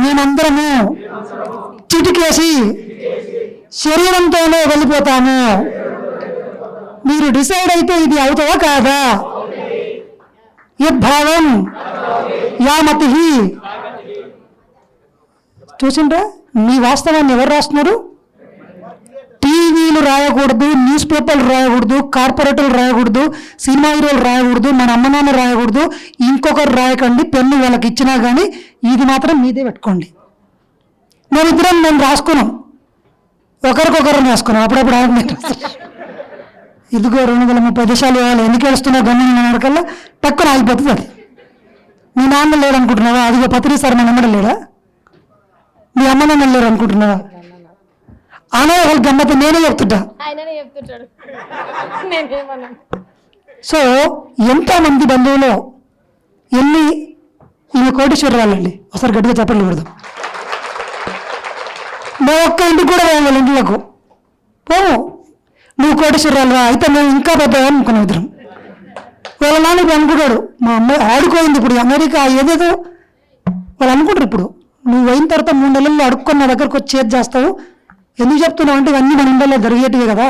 మేమందరము చిటికేసి శరీరంతోనే వెళ్ళిపోతాము. మీరు డిసైడ్ అయితే ఇది అవుతావా కాదా? యద్భావం యామతి. చూసిండ్రా? మీ వాస్తవాన్ని ఎవరు రాస్తున్నారు? టీవీలు రాయకూడదు, న్యూస్ పేపర్లు రాయకూడదు, కార్పొరేటర్లు రాయకూడదు, సినిమా హీరోలు రాయకూడదు, మన అమ్మ నాన్న రాయకూడదు, ఇంకొకరు రాయకండి. పెన్ను వాళ్ళకి ఇచ్చినా కానీ ఇది మాత్రం మీదే పెట్టుకోండి. మేమిద్దరం మేము రాసుకున్నాం, ఒకరికొకరు రాసుకున్నాం. అప్పుడప్పుడు ఆనందం. ఇదిగో 230 దేశాలు ఇవ్వాలి, ఎందుకు ఏడుస్తున్నా గమ్యం అడకల్లా తక్కువ ఆగిపోతుంది. అది మీ నాన్న లేడు అనుకుంటున్నావా? అదిగో పత్రి సార్ మన అమ్మడం లేడా? మీ అమ్మ నాన్న లేరు అనుకుంటున్నావా? ఆనే వాళ్ళు గమ్మత్తు నేనే చెప్తుంటా. ఆయననే చెప్తుంటాడు, నేనేమన్నాను. సో ఎంతోమంది బంధువులు ఎన్ని ఈమె కోటేశ్వరరాలండి, ఒకసారి గట్టిగా చెప్పండి పెడదాం. మా ఒక్క ఇంటికి కూడా పోయాం వాళ్ళ ఇంట్లోకి. పోము, నువ్వు కోటేశ్వరరాలు అయితే మేము ఇంకా పెద్ద అనుకున్నాం ఇద్దరం. వాళ్ళ నాన్న ఇప్పుడు అనుకుంటాడు, మా అమ్మాయి ఆడుకోయింది ఇప్పుడు అమెరికా ఏదేదో వాళ్ళు అనుకుంటారు. ఇప్పుడు నువ్వు అయిన తర్వాత 3 నెలల్లో అడుక్కొని నా దగ్గరకు వచ్చి చేతి చేస్తావు. ఎందుకు చెప్తున్నావు అంటే ఇవన్నీ మన ఇంట్లో జరిగేటివే కదా.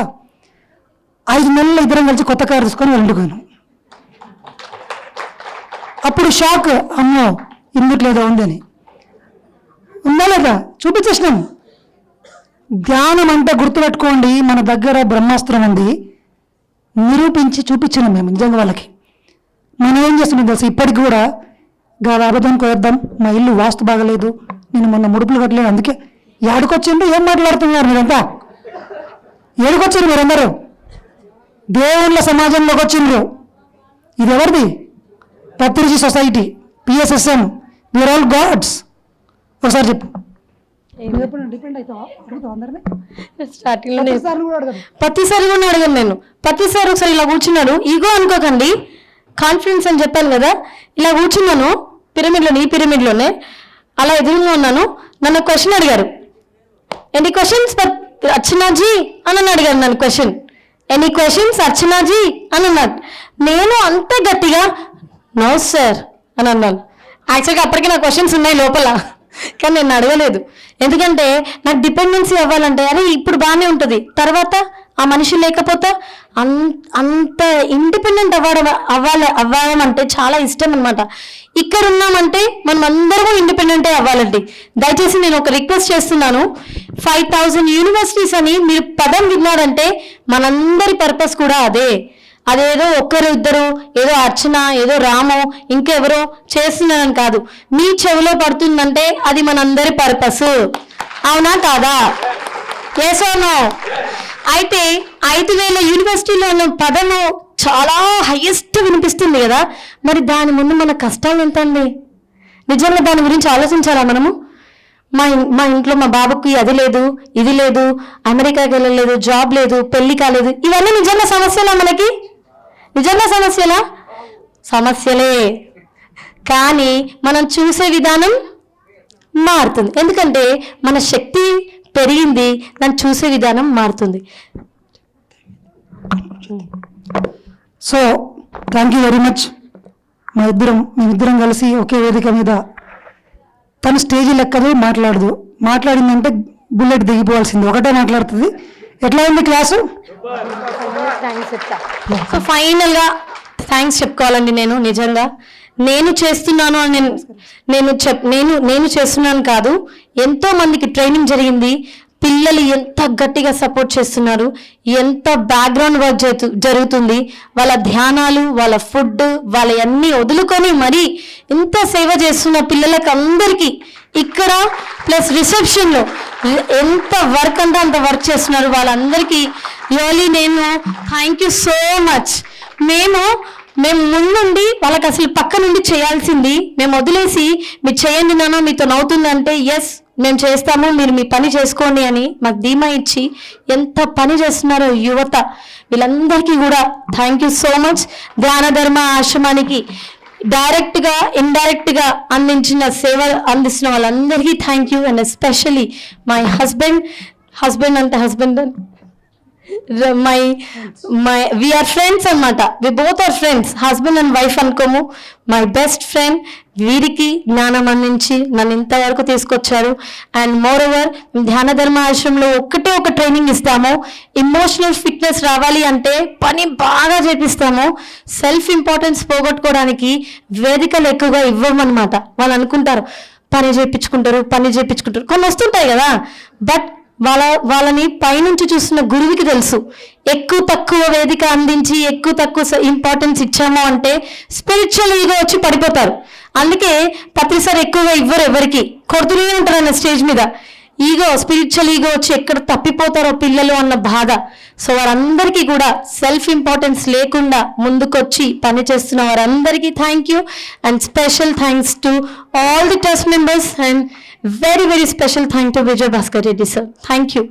5 నెలల్లో ఇద్దరం కలిసి కొత్త కారు తీసుకొని వాళ్ళు ఇంటికి పోయినాం. అప్పుడు షాక్, అమ్మో ఇందుట్లేదో ఉందని. ఉందా లేదా చూపించేసినాం. ధ్యానం అంటే గుర్తుపెట్టుకోండి, మన దగ్గర బ్రహ్మాస్త్రం ఉంది, నిరూపించి చూపించినాం మేము నిజంగా వాళ్ళకి. మనం ఏం చేస్తున్నాం తెలుసు, ఇప్పటికి కూడా గాలి అబద్ధం కోద్దాం, మా ఇల్లు వాస్తు బాగలేదు, నేను మొన్న ముడుపులు కట్టలేదు, అందుకే ఏడుకొచ్చిండ్రు. ఏం మాట్లాడుతున్నారు మీరంతా? ఏడుకొచ్చిండ్రు మీరందరూ, దేవుళ్ళ సమాజంలోకి వచ్చిండ్రు. ఇది ఎవరిది? Patriji society, PSSM, we are all gods. ఒకసారి చెప్పు. ప్రతిసారి కూడా అడగను నేను. ప్రతిసారి ఒకసారి ఇలా కూర్చున్నాడు, ఈగో అనుకోకండి, కాన్ఫిడెన్స్ అని చెప్పాను కదా. ఇలా కూర్చున్నాను పిరమిడ్లోనే, ఈ పిరమిడ్లోనే అలా ఎదురుగా ఉన్నాను. నన్ను క్వశ్చన్ అడిగారు, ఎనీ క్వశ్చన్స్ అర్చనాజీ అని అడిగారు నన్ను క్వశ్చన్. ఎనీ క్వశ్చన్స్ అర్చనాజీ అని అన్నాడు. నేను అంత గట్టిగా నో సార్ అని అన్నాను. యాక్చువల్గా అప్పటికి నా క్వశ్చన్స్ ఉన్నాయి లోపల, కానీ నేను అడగలేదు. ఎందుకంటే నాకు డిపెండెన్సీ అవ్వాలంటే అరే ఇప్పుడు బాగానే ఉంటుంది, తర్వాత ఆ మనిషి లేకపోతే అంత ఇండిపెండెంట్ అవ్వడం అంటే చాలా ఇష్టం అనమాట. ఇక్కడ ఉన్నామంటే మనం అందరూ ఇండిపెండెంటే అవ్వాలండి. దయచేసి నేను ఒక రిక్వెస్ట్ చేస్తున్నాను, 5000 యూనివర్సిటీస్ అని మీరు పదం విన్నారంటే మనందరి పర్పస్ కూడా అదే. అదేదో ఒక్కరు ఇద్దరు ఏదో అర్చన ఏదో రామో ఇంకెవరో చేస్తున్నారని కాదు, మీ చెవిలో పడుతుందంటే అది మనందరి పర్పస్. అవునా కాదా? Yes or no? అయితే 5000 యూనివర్సిటీలో ఉన్న పదము చాలా హైయెస్ట్ వినిపిస్తుంది కదా, మరి దాని ముందు మన కష్టాలు ఎంత అండి? నిజంగా దాని గురించి ఆలోచించాలా మనము? మా ఇంట్లో మా బాబుకి అది లేదు, ఇది లేదు, అమెరికాకి వెళ్ళలేదు, జాబ్ లేదు, పెళ్లి కాలేదు, ఇవన్నీ నిజంగా సమస్యలా? మనకి నిజంగా సమస్యలా? సమస్యలే. కానీ మనం చూసే విధానం మారుతుంది, ఎందుకంటే మన శక్తి పెరిగింది, దాన్ని చూసే విధానం మారుతుంది. So thank you very much. మేమిద్దరం కలిసి ఒకే వేదిక మీద, తను స్టేజీ లెక్కదు, మాట్లాడిందంటే బుల్లెట్ దిగిపోవాల్సింది, ఒకటే మాట్లాడుతుంది. ఎట్లా ఉంది క్లాసు? సో ఫైనల్గా థ్యాంక్స్ చెప్పుకోవాలండి. నేను నిజంగా నేను చేస్తున్నాను అని నేను చేస్తున్నాను కాదు, ఎంతో మందికి ట్రైనింగ్ జరిగింది. పిల్లలు ఎంత గట్టిగా సపోర్ట్ చేస్తున్నారు, ఎంత బ్యాక్గ్రౌండ్ వర్క్ జరుగుతుంది, వాళ్ళ ధ్యానాలు, వాళ్ళ ఫుడ్, వాళ్ళ అన్నీ వదులుకొని మరీ ఇంత సేవ చేస్తున్న పిల్లలకి అందరికీ ఇక్కడ ప్లస్ రిసెప్షన్లో ఎంత వర్క్ అంటే అంత వర్క్ చేస్తున్నారు. వాళ్ళందరికీ రియల్లీ నేను థ్యాంక్ యూ సో మచ్. మేము ముందుండి వాళ్ళకి అసలు పక్క నుండి చేయాల్సింది మేము వదిలేసి మీరు చేయండి నాన్న మీతో నవ్వుతుందంటే ఎస్ మేము చేస్తాము, మీరు మీ పని చేసుకోండి అని మాకు ధీమా ఇచ్చి ఎంత పని చేస్తున్నారో యువత, వీళ్ళందరికీ కూడా థ్యాంక్ యూ సో మచ్. ధ్యాన ధర్మ ఆశ్రమానికి డైరెక్ట్గా ఇండైరెక్ట్గా అందించిన సేవ అందిస్తున్న వాళ్ళందరికీ thank you. And especially my husband అంటే హస్బెండ్ we are friends అన్నమాట. we both are friends, husband and wife అనుకోము. మై బెస్ట్ ఫ్రెండ్ వీరికి జ్ఞానం అందించి నన్ను ఇంతవరకు తీసుకొచ్చారు. అండ్ మోర్ ఓవర్ ధ్యాన ధర్మ ఆశ్రమంలో ఒక ట్రైనింగ్ ఇస్తాము. ఇమోషనల్ ఫిట్నెస్ రావాలి అంటే పని బాగా చేపిస్తాము. సెల్ఫ్ ఇంపార్టెన్స్ పోగొట్టుకోవడానికి వేదికలు ఎక్కువగా ఇవ్వమన్నమాట. వాళ్ళు అనుకుంటారు పని చేయించుకుంటారు కొన్ని వస్తుంటాయి కదా, బట్ వాళ్ళని పైనుంచి చూస్తున్న గురువుకి తెలుసు, ఎక్కువ తక్కువ వేదిక అందించి ఎక్కువ తక్కువ ఇంపార్టెన్స్ ఇచ్చాము అంటే స్పిరిచువల్ ఈగో వచ్చి పడిపోతారు. అందుకే ప్రతిసారి ఎక్కువగా ఇవ్వరు, ఎవరికి కొడుతూనే ఉంటారు అన్న స్టేజ్ మీద. స్పిరిచువల్ ఈగో వచ్చి ఎక్కడ తప్పిపోతారో పిల్లలు అన్న బాధ. సో వారందరికీ కూడా సెల్ఫ్ ఇంపార్టెన్స్ లేకుండా ముందుకొచ్చి పని చేస్తున్న వారందరికీ thank you and special thanks to all the trust members and very very special thank to Vijay Bhaskar Reddy sir. Thank you.